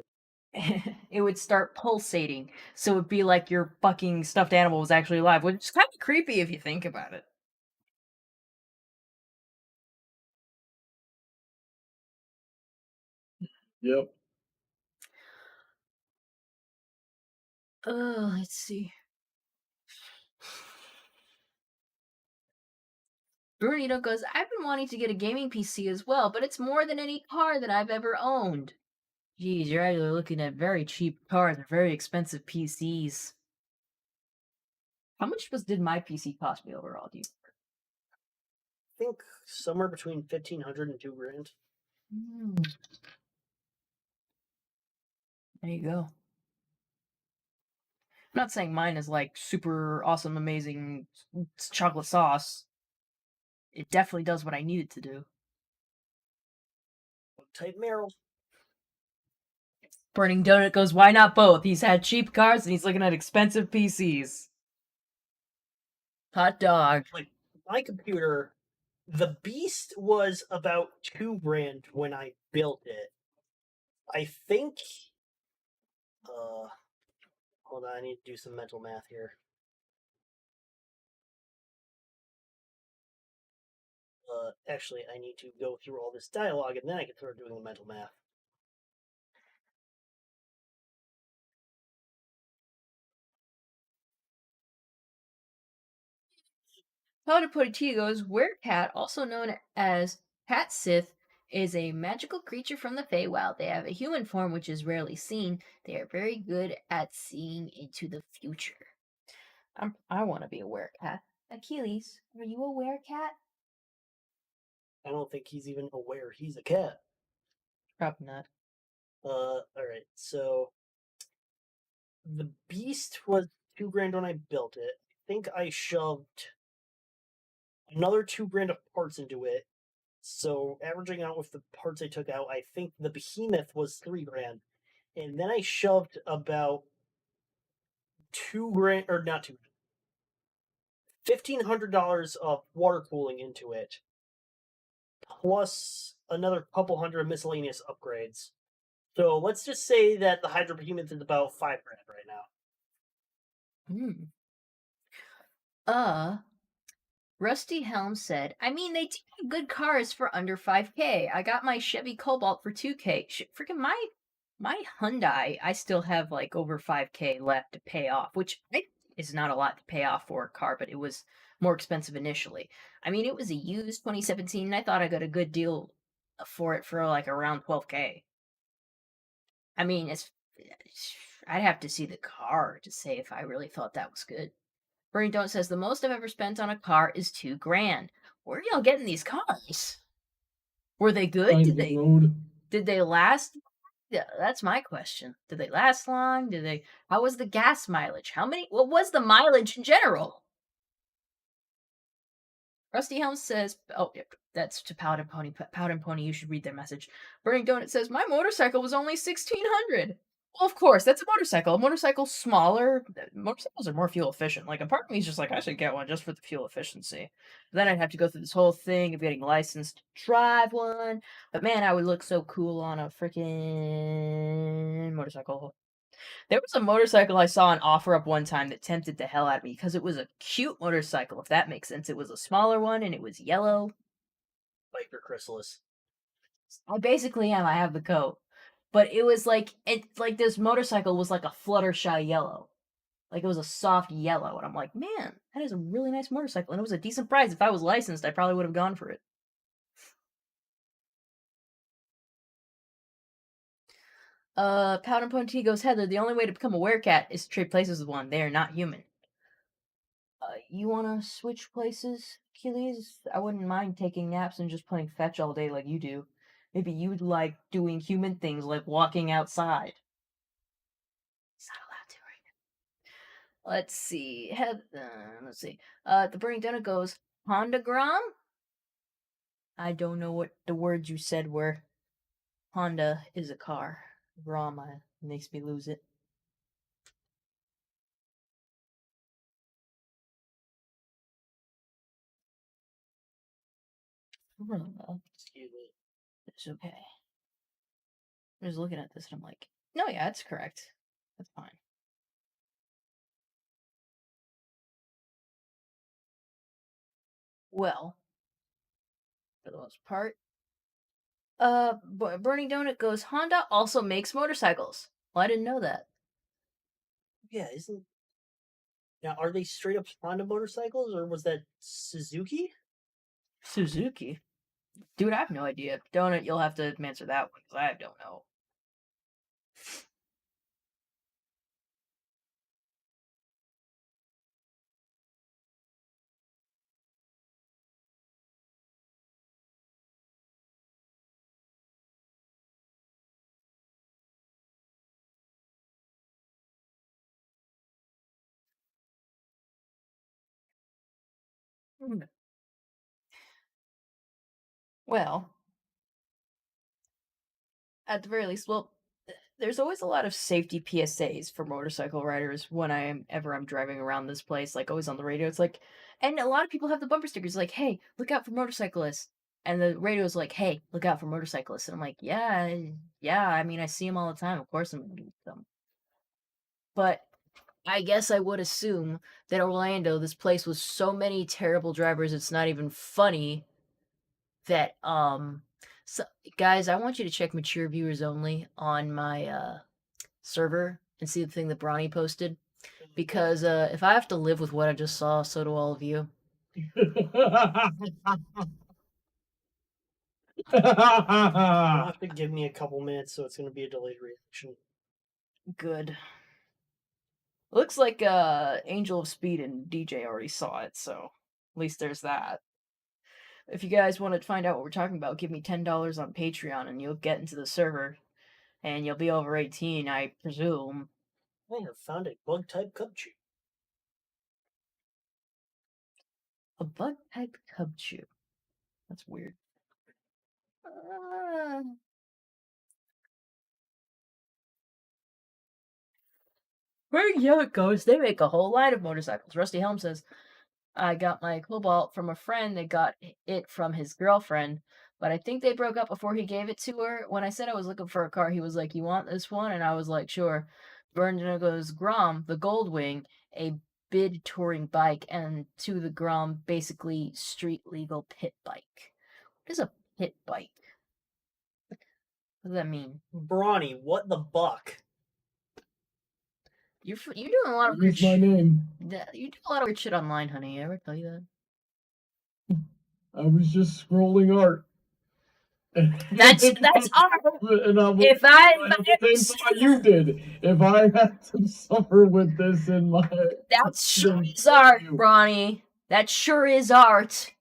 it would start pulsating. So it'd be like your fucking stuffed animal was actually alive, which is kind of creepy if you think about it. Yep. Let's see. Brunito goes, I've been wanting to get a gaming PC as well, but it's more than any car that I've ever owned. Geez, you're either looking at very cheap cars or very expensive PCs. How much did my PC cost me overall? Do you? I think somewhere between 1,500 and 2 grand. Hmm, there you go. I'm not saying mine is like super awesome, amazing chocolate sauce. It definitely does what I need it to do. Type Meryl. Burning Donut goes, why not both? He's had cheap cars and he's looking at expensive PCs. Hot dog. Like my computer, the Beast was about 2 grand when I built it. I think. Hold on, I need to do some mental math here. Actually, I need to go through all this dialogue and then I can start doing the mental math. Powder Putty Tea goes, Werecat, also known as Cat Sith, is a magical creature from the Feywild. They have a human form which is rarely seen. They are very good at seeing into the future. I want to be a werecat. Achilles, are you a werecat? I don't think he's even aware he's a cat. Probably not. Alright, so the Beast was 2 grand when I built it. I think I shoved another 2 grand of parts into it. So averaging out with the parts I took out, I think the Behemoth was 3 grand. And then I shoved about 2 grand, or not 2 grand, $1,500 of water cooling into it, plus another couple hundred of miscellaneous upgrades. So let's just say that the Hydro Behemoth is about 5 grand right now. Hmm. Uh, Rusty Helm said, I mean, they do have good cars for under 5K. I got my Chevy Cobalt for 2K. Freaking my Hyundai, I still have like over 5K left to pay off, which is not a lot to pay off for a car, but it was more expensive initially. I mean, it was a used 2017, and I thought I got a good deal for it for like around 12K. I mean, I'd have to see the car to say if I really thought that was good. Bernie Don't says the most I've ever spent on a car is 2 grand. Where are y'all getting these cars? Were they good? Side of the road. Did they last? Yeah, that's my question. Did they last long? How was the gas mileage? What was the mileage in general? Rusty Helms says, oh, that's to Paladin Pony. Paladin Pony, you should read their message. Burning Donut says, my motorcycle was only 1,600. Well, of course, that's a motorcycle. A motorcycle's smaller. Motorcycles are more fuel efficient. Like, a part of me is just like, I should get one just for the fuel efficiency. But then I'd have to go through this whole thing of getting licensed to drive one. But man, I would look so cool on a freaking motorcycle. There was a motorcycle I saw on OfferUp one time that tempted the hell out of me because it was a cute motorcycle, if that makes sense. It was a smaller one and it was yellow. Biker Chrysalis. I basically am. I have the coat. But it was like this motorcycle was like a Fluttershy yellow. Like it was a soft yellow. And I'm like, man, that is a really nice motorcycle. And it was a decent price. If I was licensed, I probably would have gone for it. Powder Pony goes, Heather, the only way to become a werecat is to trade places with one. They are not human. You want to switch places, Achilles? I wouldn't mind taking naps and just playing fetch all day like you do. Maybe you'd like doing human things like walking outside. He's not allowed to right now. Let's see. Let's see. The Burning Donut goes, Honda Grom? I don't know what the words you said were. Honda is a car. Grom makes me lose it. Excuse me. It's okay. I was looking at this and I'm like, no, yeah, that's correct. That's fine. Well, for the most part. Burning Donut goes, Honda also makes motorcycles. Well, I didn't know that. Yeah, isn't now are they straight up Honda motorcycles or was that Suzuki? Suzuki? Dude, I have no idea. Donut, you'll have to answer that one, because I don't know. Hmm. Well, at the very least, well, there's always a lot of safety PSAs for motorcycle riders when I'm driving around this place, like always on the radio. It's like, and a lot of people have the bumper stickers like, "Hey, look out for motorcyclists," and the radio's like, "Hey, look out for motorcyclists," and I'm like, "Yeah, yeah. I mean, I see them all the time. Of course, I'm gonna meet them." But I guess I would assume that Orlando, this place with so many terrible drivers, it's not even funny that so guys, I want you to check mature viewers only on my server and see the thing that Bronny posted, because if I have to live with what I just saw, so do all of you. You'll have to give me a couple minutes, so it's gonna be a delayed reaction. Good. Looks like Angel of Speed and DJ already saw it, so at least there's that. If you guys want to find out what we're talking about, give me $10 on Patreon and you'll get into the server. And you'll be over 18, I presume. I have found a bug type cub chew. A bug type cub chew. That's weird. Where yeah it goes, they make a whole line of motorcycles. Rusty Helm says, I got my Cobalt from a friend that got it from his girlfriend, but I think they broke up before he gave it to her. When I said I was looking for a car, he was like, "You want this one?" And I was like, "Sure." Bernardino goes, Grom, the Goldwing, a bid touring bike, and to the Grom, basically street legal pit bike. What is a pit bike? What does that mean? Brawny, what the buck? You're doing a lot of weird Use my shit. name. You do a lot of weird shit online, honey. I ever tell you that? I was just scrolling art. That's art. And I was If I the same thought you did. If I had to suffer with this in my that sure is art, Bronny. That sure is art.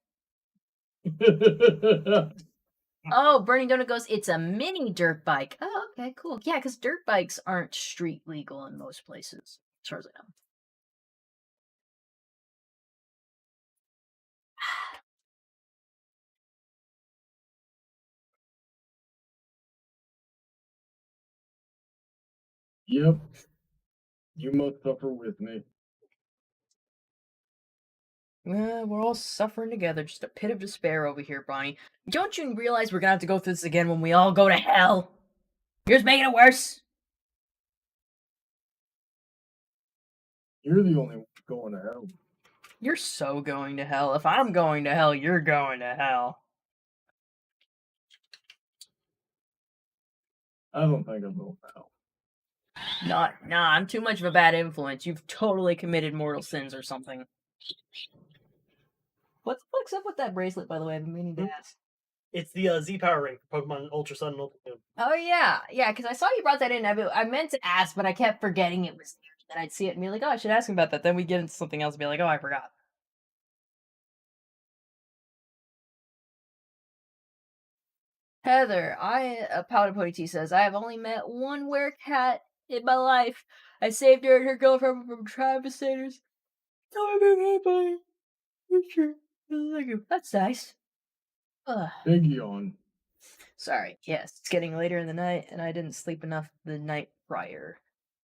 Oh, Burning Donut goes, it's a mini dirt bike. Oh, okay, cool. Yeah, because dirt bikes aren't street legal in most places, as far as I know. Yep. You must suffer with me. We're all suffering together. Just a pit of despair over here, Bonnie. Don't you realize we're gonna have to go through this again when we all go to hell? You're just making it worse. You're the only one going to hell. You're so going to hell. If I'm going to hell, you're going to hell. I don't think I'm going to hell. Nah, I'm too much of a bad influence. You've totally committed mortal sins or something. What the fuck's up with that bracelet, by the way? I've been meaning to ask. It's the Z Power Ring for Pokemon Ultra Sun and Ultra Moon. Oh yeah, because I saw you brought that in. I meant to ask, but I kept forgetting it was there. Then I'd see it and be like, oh, I should ask him about that. Then we get into something else and be like, oh, I forgot. Heather, Powder Pony T says, I have only met one werecat in my life. I saved her and her girlfriend from Travis Saters. Oh, I'm happy. Sure. Thank you. That's nice. Ugh. Big yawn. Sorry. Yes, it's getting later in the night, and I didn't sleep enough the night prior,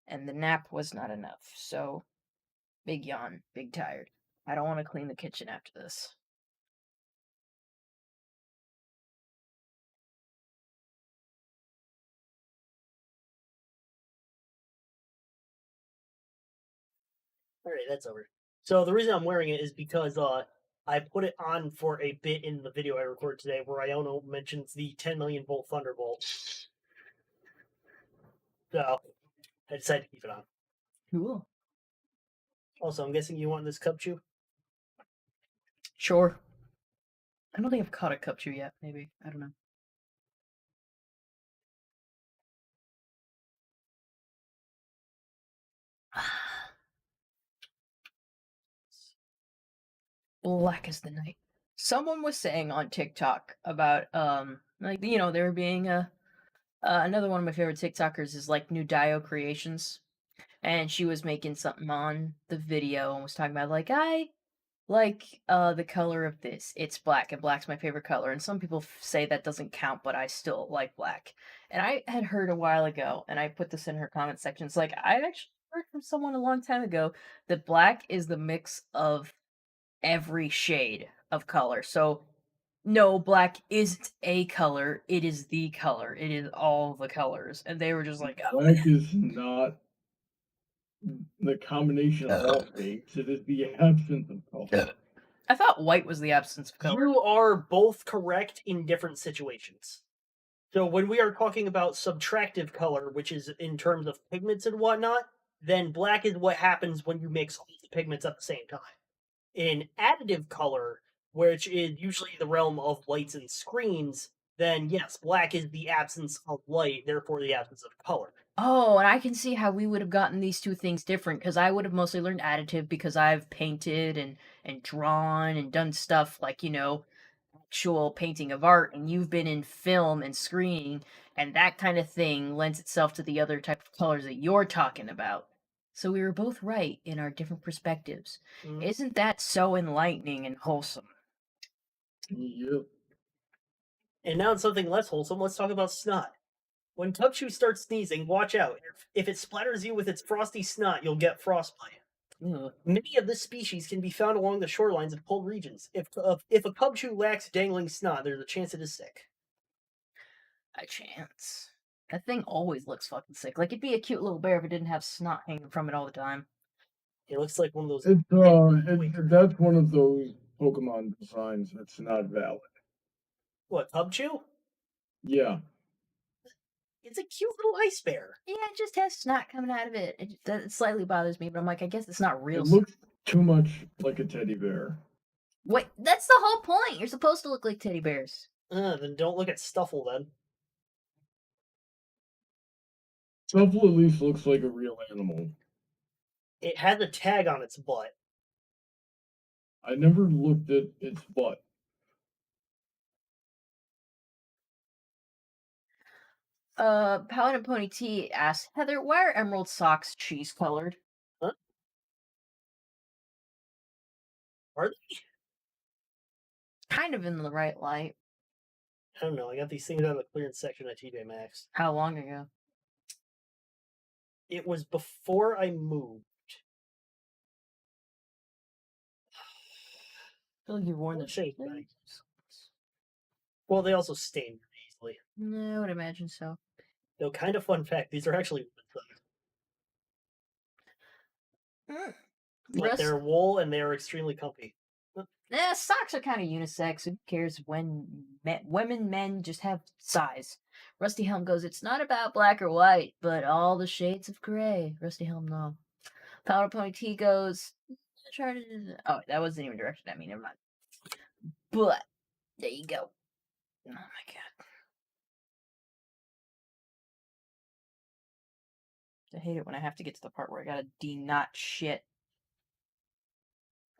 and the nap was not enough. So, big yawn, big tired. I don't want to clean the kitchen after this. Alright, that's over. So the reason I'm wearing it is because I put it on for a bit in the video I recorded today where Iono mentions the 10 million volt Thunderbolt. So I decided to keep it on. Cool. Also, I'm guessing you want this cup chew? Sure. I don't think I've caught a cup chew yet. Maybe. I don't know. Black as the night. Someone was saying on TikTok about like there being a another one of my favorite TikTokers is like New Dio Creations, and she was making something on the video and was talking about like I like the color of this. It's black, and black's my favorite color. And some people say that doesn't count, but I still like black. And I had heard a while ago, and I put this in her comment section. It's like I actually heard from someone a long time ago that black is the mix of every shade of color. So no, black isn't a color, it is the color. It is all the colors. And they were just like, oh, Black is not the combination of all shades. It is the absence of color. I thought white was the absence of color. You are both correct in different situations. So when we are talking about subtractive color, which is in terms of pigments and whatnot, then black is what happens when you mix all the pigments at the same time. In additive color, which is usually the realm of lights and screens, then yes, black is the absence of light, therefore the absence of color. Oh, and I can see how we would have gotten these two things different because I would have mostly learned additive because I've painted and drawn and done stuff like, actual painting of art, and you've been in film and screening, and that kind of thing lends itself to the other type of colors that you're talking about. So we were both right in our different perspectives. Mm. Isn't that so enlightening and wholesome? Yep. And now it's something less wholesome. Let's talk about snot. When Tubshoe starts sneezing, watch out. If it splatters you with its frosty snot, you'll get frostbite. Ugh. Many of this species can be found along the shorelines of cold regions. If a Cubshoe lacks dangling snot, there's a chance it is sick. A chance. That thing always looks fucking sick. Like it'd be a cute little bear if it didn't have snot hanging from it all the time. It looks like one of those. That's one of those Pokemon designs that's not valid. What, Cubshoe? Yeah. It's a cute little ice bear. Yeah, it just has snot coming out of it. That slightly bothers me, but I'm like, I guess it's not real. It looks too much like a teddy bear. Wait, that's the whole point. You're supposed to look like teddy bears. Then don't look at Stuffle then. Stuffle at least looks like a real animal. It has a tag on its butt. I never looked at its butt. Paladin Pony T asks, Heather, why are emerald socks cheese colored? Huh? Are they? Kind of in the right light. I don't know. I got these things out of the clearance section at TJ Maxx. How long ago? It was before I moved. I feel like you've worn I'll this. show you guys. Well, they also stain easily. No, I would imagine so. Though, kind of fun fact, these are actually like they're wool and they are extremely comfy. Yeah, socks are kind of unisex. Who cares when men just have size? Rusty Helm goes, it's not about black or white, but all the shades of gray. Rusty Helm, no. Powder Pony T goes, oh, that wasn't even directed at me. Never mind. But there you go. Oh my god. I hate it when I have to get to the part where I gotta de-knot shit.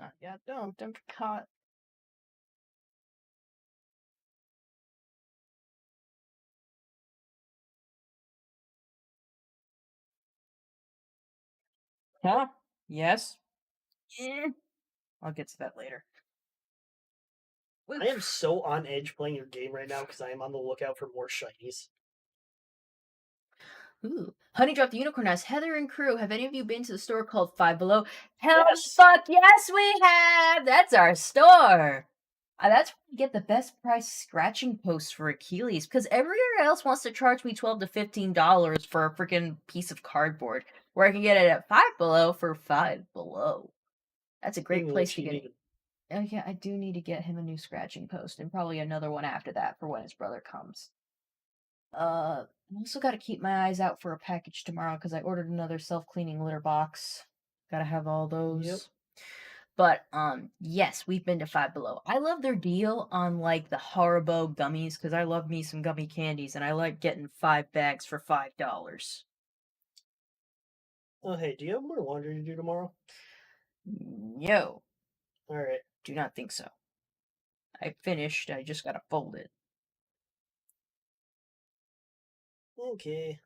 Oh, yeah, don't get caught. Huh? Yes? I'll get to that later. I am so on edge playing your game right now because I am on the lookout for more shinies. Ooh. Honey dropped the unicorn asks, Heather and crew, have any of you been to the store called Five Below? Hell Yes. fuck yes we have! That's our store! That's where you get the best price scratching posts for Achilles, because everywhere else wants to charge me $12 to $15 for a freaking piece of cardboard, where I can get it at Five Below for Five Below. That's a great place to get it. Oh yeah, I do need to get him a new scratching post, and probably another one after that for when his brother comes. I also got to keep my eyes out for a package tomorrow because I ordered another self-cleaning litter box. Gotta have all those. Yep. But yes, we've been to Five Below. I love their deal on like the Haribo gummies because I love me some gummy candies and I like getting 5 bags for $5. Oh, hey, do you have more laundry to do tomorrow? No, All right. do not think so. I finished. I just gotta fold it. Okay.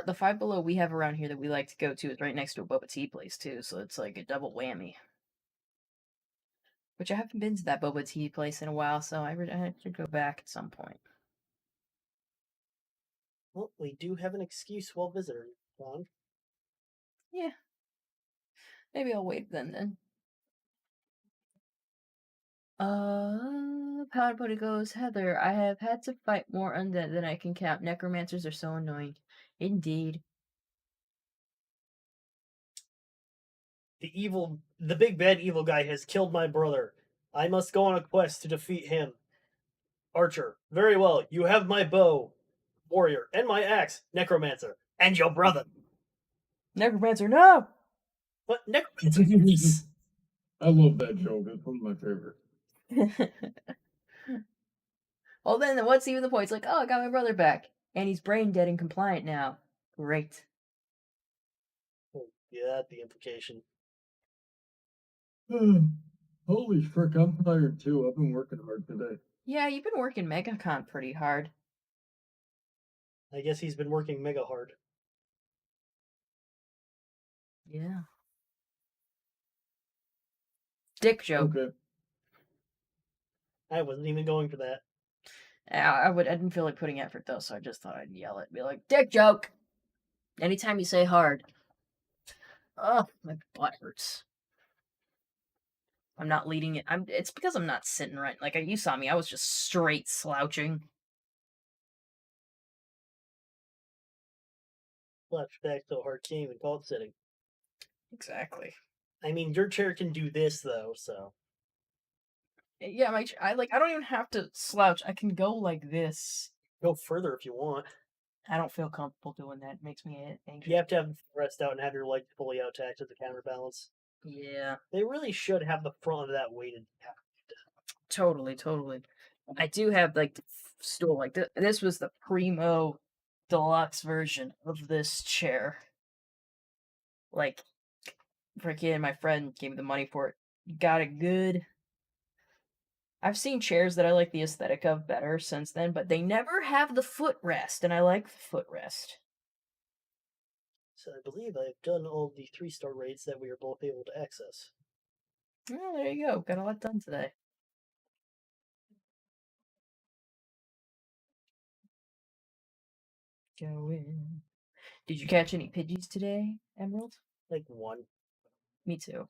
The Five Below we have around here that we like to go to is right next to a boba tea place too, so it's like a double whammy. Which I haven't been to that boba tea place in a while, so I should go back at some point. Well, we do have an excuse while visiting, Ron. Yeah. Maybe I'll wait then. Powder Pony goes, Heather, I have had to fight more undead than I can count. Necromancers are so annoying. Indeed. The big bad evil guy has killed my brother. I must go on a quest to defeat him. Archer, very well. You have my bow, warrior, and my axe, necromancer, and your brother. Necromancer, no! What necromancer? Yes. I love that joke. It's one of my favorites. Well, then what's even the point? It's like, oh, I got my brother back. And he's brain dead and compliant now. Great. Oh, yeah, that's the implication. Holy frick, I'm tired too. I've been working hard today. Yeah, you've been working MegaCon pretty hard. I guess he's been working mega hard. Yeah. Dick joke. Okay. I wasn't even going for that. I didn't feel like putting effort though, so I just thought I'd yell it. Be like, dick joke! Anytime you say hard. Ugh, my butt hurts. I'm not leading it. It's because I'm not sitting right. Like, you saw me, I was just straight slouching. Slouch back so hard, can't even call it sitting. Exactly. I mean, your chair can do this though, so. Yeah, I don't even have to slouch. I can go like this. Go further if you want. I don't feel comfortable doing that. It makes me anxious. You have to have the rest out and have your legs fully out to act as a counterbalance. Yeah, They really should have the front of that weighted. totally. I do have like the stool. Like this was the primo deluxe version of this chair. Like, freaking my friend gave me the money for it. Got it good. I've seen chairs that I like the aesthetic of better since then, but they never have the footrest, and I like the footrest. So I believe I've done all the 3-star rates that we are both able to access. Oh, there you go. Got a lot done today. Go in. Did you catch any Pidgeys today, Emerald? Like one. Me too.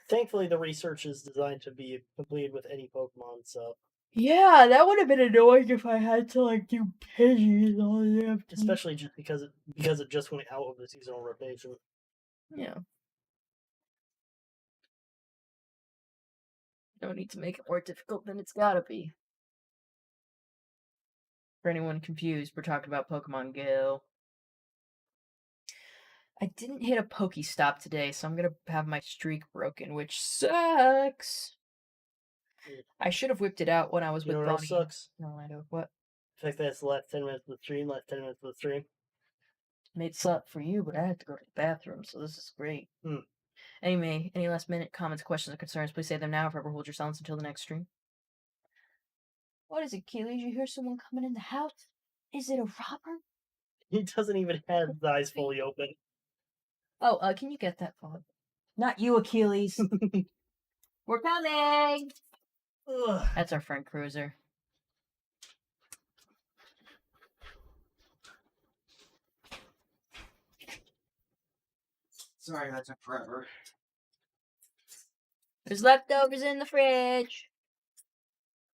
Thankfully, the research is designed to be completed with any Pokemon, so. Yeah, that would have been annoying if I had to like do Pidgeys all the afternoon. Especially just because it just went out of the seasonal rotation. Yeah. No need to make it more difficult than it's gotta be. For anyone confused, we're talking about Pokemon Go. I didn't hit a Pokestop today, so I'm gonna have my streak broken, which sucks. I should have whipped it out when I was You with know what else Ronnie. sucks? in Orlando. What? The fact that it's the last 10 minutes of the stream, last 10 minutes of the stream. Made suck for you, but I had to go to the bathroom, so this is great. Hmm. Anyway, any last minute comments, questions, or concerns, please say them now. If ever, hold your silence until the next stream. What is it, Keely? You hear someone coming in the house? Is it a robber? He doesn't even have his eyes fully open. Oh, can you get that phone? Not you, Achilles. We're coming! Ugh. That's our friend Cruiser. Sorry, that took forever. There's leftovers in the fridge.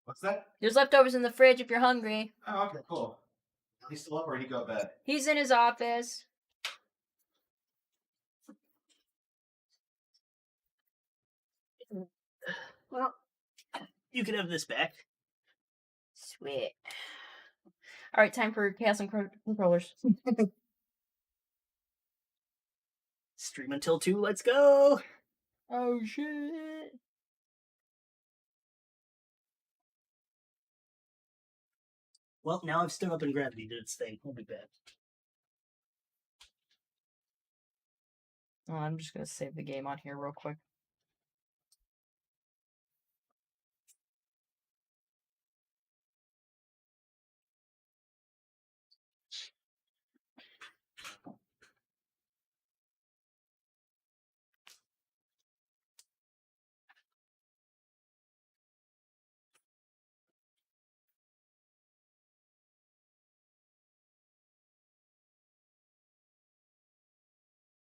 What's that? There's leftovers in the fridge if you're hungry. Oh, okay, cool. He's still up or he go to bed? He's in his office. Well, you can have this back. Sweet. Alright, time for Chaos and Controllers. Stream until 2, let's go! Oh shit. Well, now I've stood up and gravity did its thing. I'll be back. Oh, I'm just gonna save the game on here real quick.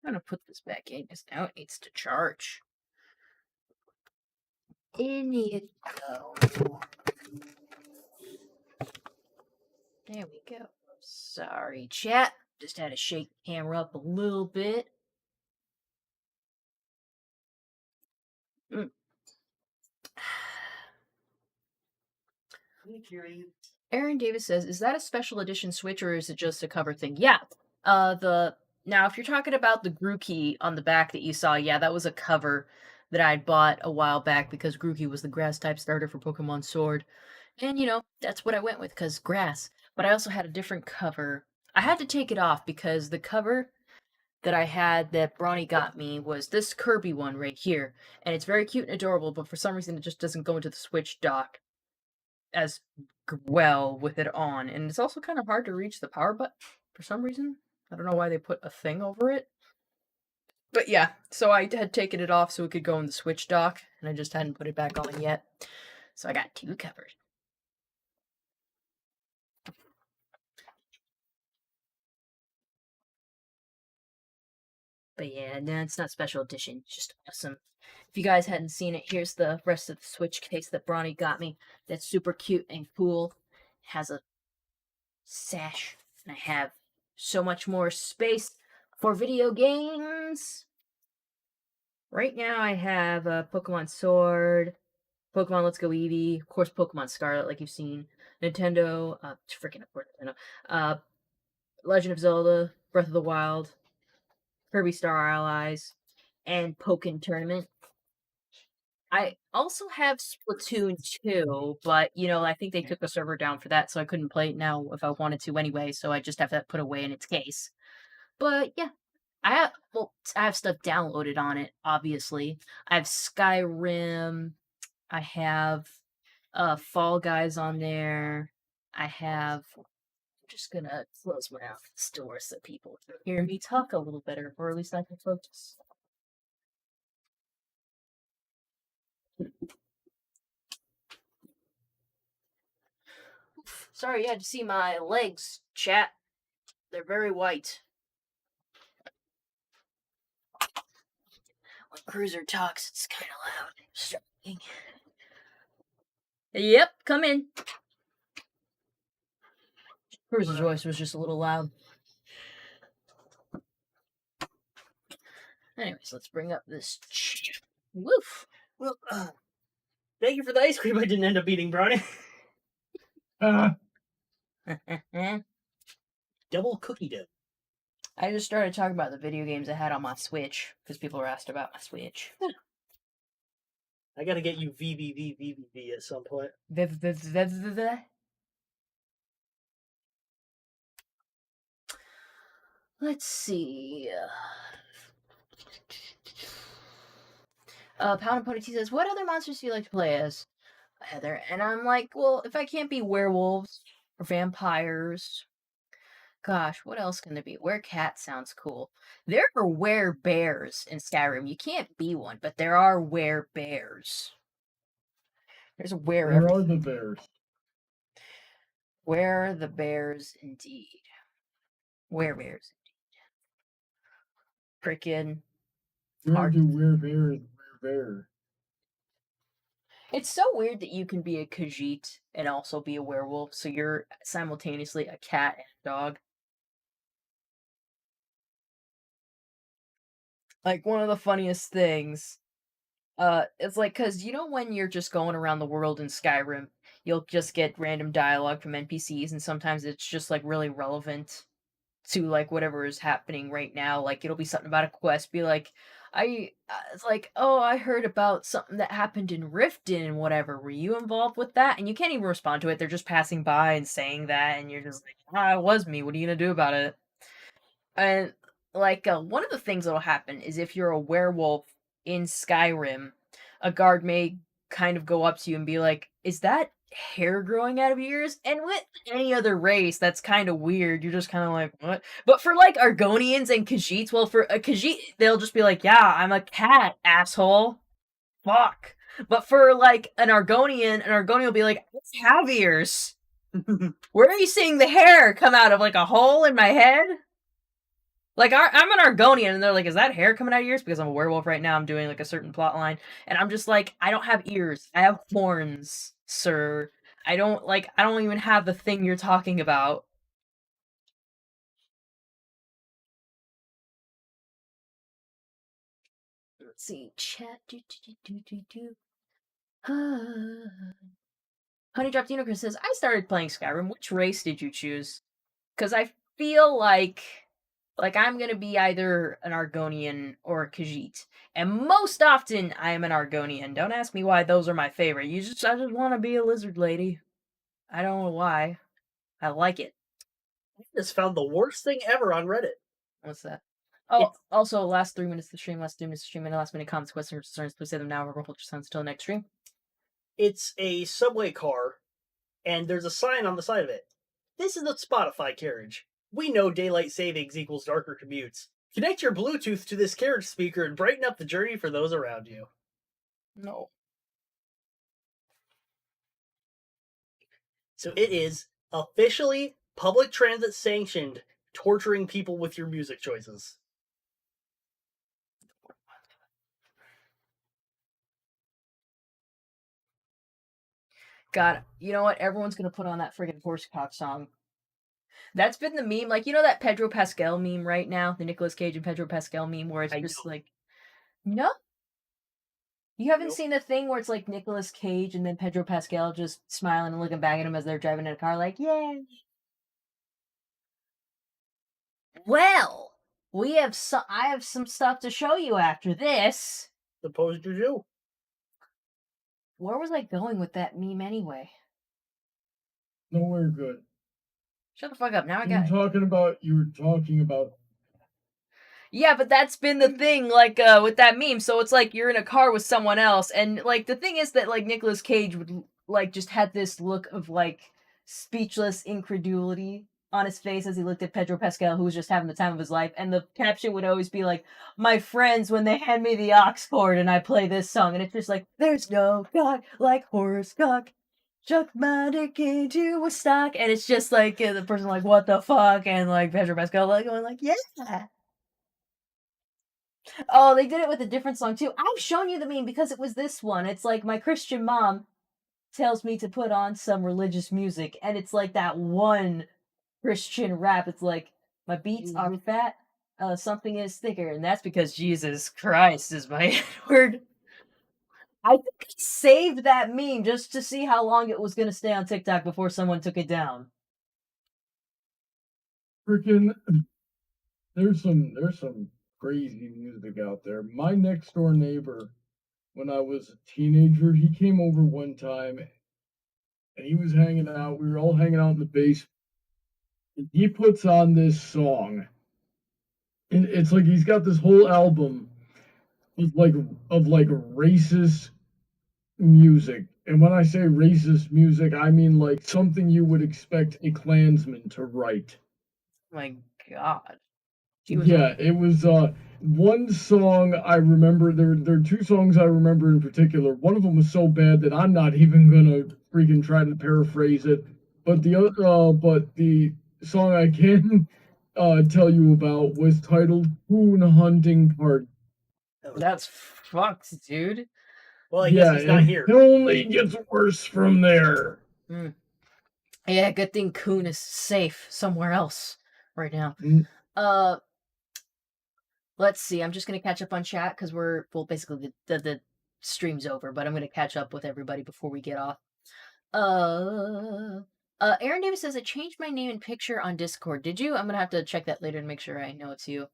I'm gonna put this back in because now it needs to charge. In you go. There we go. Sorry, chat. Just had to shake the camera up a little bit. Mm. Aaron Davis says, "Is that a special edition Switch or is it just a cover thing?" Yeah. Now if you're talking about the Grookey on the back that you saw, yeah, that was a cover that I'd bought a while back because Grookey was the grass type starter for Pokemon Sword. And that's what I went with because grass. But I also had a different cover. I had to take it off because the cover that I had that Bronny got me was this Kirby one right here. And it's very cute and adorable, but for some reason it just doesn't go into the Switch dock as well with it on. And it's also kind of hard to reach the power button for some reason. I don't know why they put a thing over it. But yeah, so I had taken it off so it could go in the Switch dock, and I just hadn't put it back on yet. So I got 2 covers. But yeah, no, it's not special edition. It's just awesome. If you guys hadn't seen it, here's the rest of the Switch case that Bronny got me. That's super cute and cool. It has a sash, and I have so much more space for video games. Right now I have Pokemon Sword, Pokemon Let's Go Eevee, of course Pokemon Scarlet, like you've seen, Nintendo, freaking of course Nintendo, Legend of Zelda, Breath of the Wild, Kirby Star Allies, and Pokken Tournament. I also have Splatoon 2, but I think they took the server down for that, so I couldn't play it now if I wanted to anyway, so I just have that put away in its case. But yeah, I have stuff downloaded on it, obviously. I have Skyrim, I have Fall Guys on there. I'm just gonna close my mouth store so people can hear me talk a little better, or at least I can focus. Oof, sorry you had to see my legs, chat. They're very white. When Cruiser talks, it's kind of loud. Striking. Yep, come in. Cruiser's voice was just a little loud. Anyways, let's bring up this. Woof. Well, thank you for the ice cream I didn't end up eating, Brownie. Double cookie dough. I just started talking about the video games I had on my Switch because people were asked about my Switch. I gotta get you VVVVVV at some point. Let's see. Pound and Pony T says, "What other monsters do you like to play as, Heather?" And I'm like, well, if I can't be werewolves or vampires, gosh, what else can there be? Werecat sounds cool. There are werebears in Skyrim. You can't be one, but there are werebears. There's a were Where are everything. the bears? Where are the bears indeed? Werebears indeed. Frickin' Where hard. do where bears where bear? It's so weird that you can be a Khajiit and also be a werewolf, so you're simultaneously a cat and a dog. Like, one of the funniest things, it's like, because when you're just going around the world in Skyrim, you'll just get random dialogue from NPCs, and sometimes it's just, like, really relevant. to like whatever is happening right now. Like it'll be something about a quest. Be like, it's like, oh, I heard about something that happened in Riften and whatever. Were you involved with that? And you can't even respond to it. They're just passing by and saying that, and you're just like, ah, it was me. What are you gonna do about it? And like one of the things that'll happen is if you're a werewolf in Skyrim, a guard may kind of go up to you and be like, "Is that hair growing out of your ears?" And with any other race, that's kind of weird. You're just kind of like, "What?" But for like Argonians and Khajiits, well, for a Khajiit, they'll just be like, "Yeah, I'm a cat, asshole." Fuck. But for like an Argonian will be like, "I have ears. Where are you seeing the hair come out of? Like a hole in my head?" Like, I'm an Argonian, and they're like, "Is that hair coming out of your ears?" Because I'm a werewolf right now. I'm doing like a certain plot line, and I'm just like, I don't have ears. I have horns, sir. I don't even have the thing you're talking about. Let's see, chat. Honey Dropped Unicorn says, "I started playing Skyrim. Which race did you choose?" Because I feel like I'm gonna be either an Argonian or a Khajiit, and most often I am an Argonian. Don't ask me why those are my favorite. I just want to be a lizard lady. I don't know why. I like it. I just found the worst thing ever on Reddit. What's that? Oh, It's- also, last 3 minutes to stream, last 2 minutes to stream, and last minute comments, questions, or concerns. Please say them now, or hold your silence until next stream. It's a subway car, and there's a sign on the side of it. This is a Spotify carriage. We know daylight savings equals darker commutes. Connect your Bluetooth to this carriage speaker and brighten up the journey for those around you. No. So it is officially public transit sanctioned torturing people with your music choices. God, you know what? Everyone's gonna put on that friggin' horsecock song. That's been the meme. Like, you know that Pedro Pascal meme right now? The Nicolas Cage and Pedro Pascal meme where it's I just know. like, no? You haven't Nope. seen the thing where it's like Nicolas Cage and then Pedro Pascal just smiling and looking back at him as they're driving in a car, like, yay. Well, I have some stuff to show you after this. Supposed you do. Where was I going with that meme anyway? Nowhere good. Shut the fuck up. Now I You got were it. you were talking about Yeah, but that's been the thing, like, with that meme. So it's like you're in a car with someone else, and like the thing is that like Nicolas Cage would like just had this look of like speechless incredulity on his face as he looked at Pedro Pascal, who was just having the time of his life, and the caption would always be like, "My friends, when they hand me the aux cord and I play this song," and it's just like, "There's no god like horse cock. Chuck my dick into a stock," and it's just like the person like, "What the fuck?" and like Pedro Pascal like going like, "Yeah." Oh, they did it with a different song too. I've shown you the meme because it was this one. It's like my Christian mom tells me to put on some religious music, and it's like that one Christian rap. It's like my beats are fat, something is thicker, and that's because Jesus Christ is my word. I think I saved that meme just to see how long it was gonna stay on TikTok before someone took it down. freaking. There's some crazy music out there. My next door neighbor, when I was a teenager, he came over one time and he was hanging out. We were all hanging out in the basement. And he puts on this song. And it's like he's got this whole album of like racist music. And when I say racist music, I mean like something you would expect a Klansman to write. My God, he was Yeah, it was one song I remember. There are two songs I remember in particular. One of them was so bad that I'm not even gonna freaking try to paraphrase it. But the song I can tell you about was titled "Coon Hunting Party." that's fucked, dude. Well, I guess he's not It here. only gets worse from there. Yeah, good thing Coon is safe somewhere else right now. Mm. Let's see. I'm just gonna catch up on chat because basically the stream's over, but I'm gonna catch up with everybody before we get off. Aaron Davis says, I changed my name and picture on Discord. Did you? I'm gonna have to check that later and make sure I know it's you.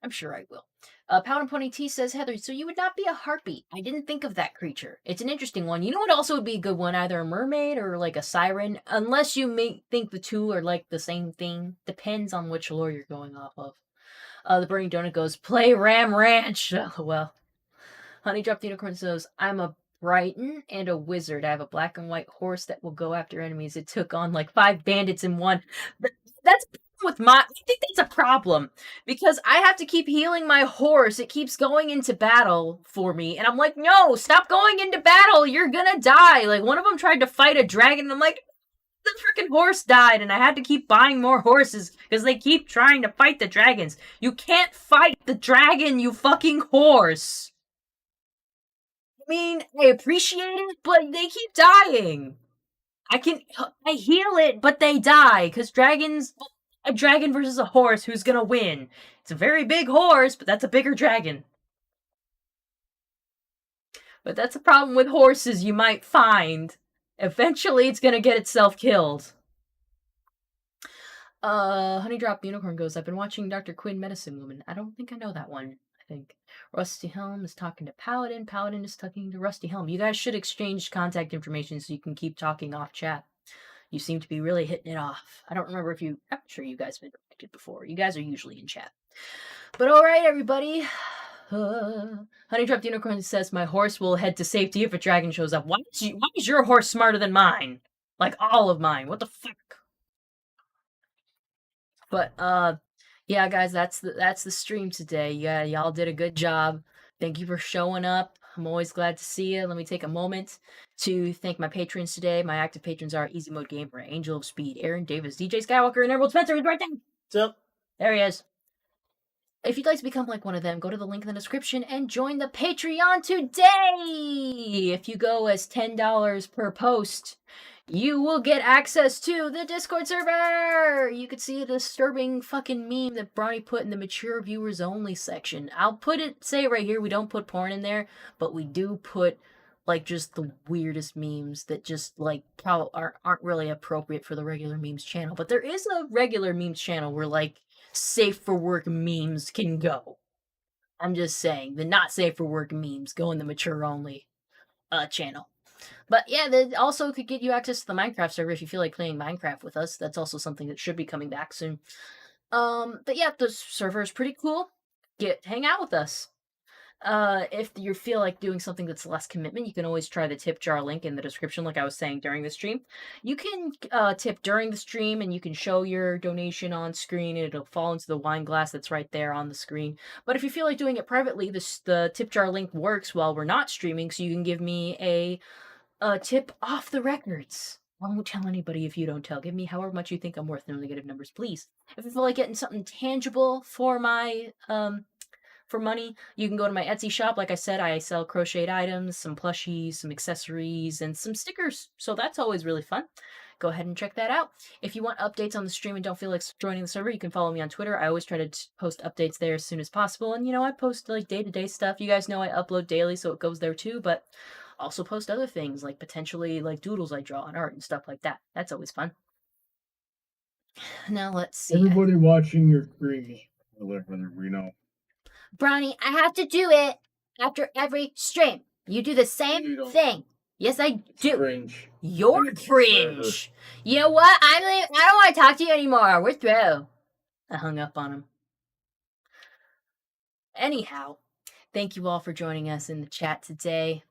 I'm sure I will. Pound and Pony T says, Heather, so you would not be a harpy. I didn't think of that creature. It's an interesting one. You know what also would be a good one? Either a mermaid or like a siren. Unless you may think the two are like the same thing. Depends on which lore you're going off of. The Burning Donut goes, play Ram Ranch. Well, Honey Drop the Unicorn says, I'm a Brighton and a wizard. I have a black and white horse that will go after enemies. It took on like 5 bandits in one. That's with my. I think that's a problem because I have to keep healing my horse. It keeps going into battle for me, and I'm like, no, stop going into battle. You're gonna die. Like one of them tried to fight a dragon, and I'm like, the freaking horse died, and I had to keep buying more horses because they keep trying to fight the dragons. You can't fight the dragon, you fucking horse. I mean, I appreciate it, but they keep dying. I heal it, but they die, because a dragon versus a horse, who's gonna win? It's a very big horse, but that's a bigger dragon. But that's a problem with horses you might find. Eventually, it's gonna get itself killed. Honey Drop Unicorn goes, I've been watching Dr. Quinn Medicine Woman. I don't think I know that one. I think Rusty Helm is talking to Paladin. Paladin is talking to Rusty Helm. You guys should exchange contact information so you can keep talking off chat. You seem to be really hitting it off. I don't remember if I'm sure you guys have been connected before. You guys are usually in chat. But alright, everybody. Honey Drop Unicorn says, my horse will head to safety if a dragon shows up. Why is your horse smarter than mine? Like all of mine. What the fuck? But, yeah, guys, that's the stream today. Yeah, y'all did a good job. Thank you for showing up. I'm always glad to see you. Let me take a moment to thank my patrons today. My active patrons are Easy Mode Gamer, Angel of Speed, Aaron Davis, DJ Skywalker, and Emerald Spencer. He's right there. What's up? There he is. If you'd like to become like one of them, go to the link in the description and join the Patreon today! If you go as $10 per post, you will get access to the Discord server! You could see a disturbing fucking meme that Bronny put in the mature viewers only section. I'll say it right here, we don't put porn in there, but we do put like just the weirdest memes that just like probably aren't really appropriate for the regular memes channel. But there is a regular memes channel where like safe for work memes can go. I'm just saying, the not safe for work memes go in the mature only channel. But yeah, that also could get you access to the Minecraft server if you feel like playing Minecraft with us. That's also something that should be coming back soon. But yeah, the server is pretty cool. Hang out with us. If you feel like doing something that's less commitment, you can always try the tip jar link in the description, like I was saying during the stream. You can tip during the stream, and you can show your donation on screen, and it'll fall into the wine glass that's right there on the screen. But if you feel like doing it privately, the tip jar link works while we're not streaming, so you can give me a tip off the records. I won't tell anybody if you don't tell. Give me however much you think I'm worth in negative numbers, please. If you feel like getting something tangible for my for money, you can go to my Etsy shop. Like I said, I sell crocheted items, some plushies, some accessories, and some stickers. So that's always really fun. Go ahead and check that out. If you want updates on the stream and don't feel like joining the server, you can follow me on Twitter. I always try to post updates there as soon as possible. And, I post like day-to-day stuff. You guys know I upload daily, so it goes there too. But also post other things, like potentially like doodles I draw and art and stuff like that. That's always fun. Now let's see. Everybody watching your stream, whether we know. Bronny, I have to do it after every stream. You do the same thing. Yes, I do. Cringe. You're cringe. You know what? I don't want to talk to you anymore. We're through. I hung up on him. Anyhow, thank you all for joining us in the chat today.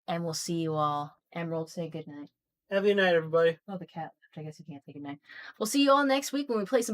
And we'll see you all. Emerald, say goodnight. Have a good night, everybody. Oh, the cat. I guess you can't say goodnight. We'll see you all next week when we play some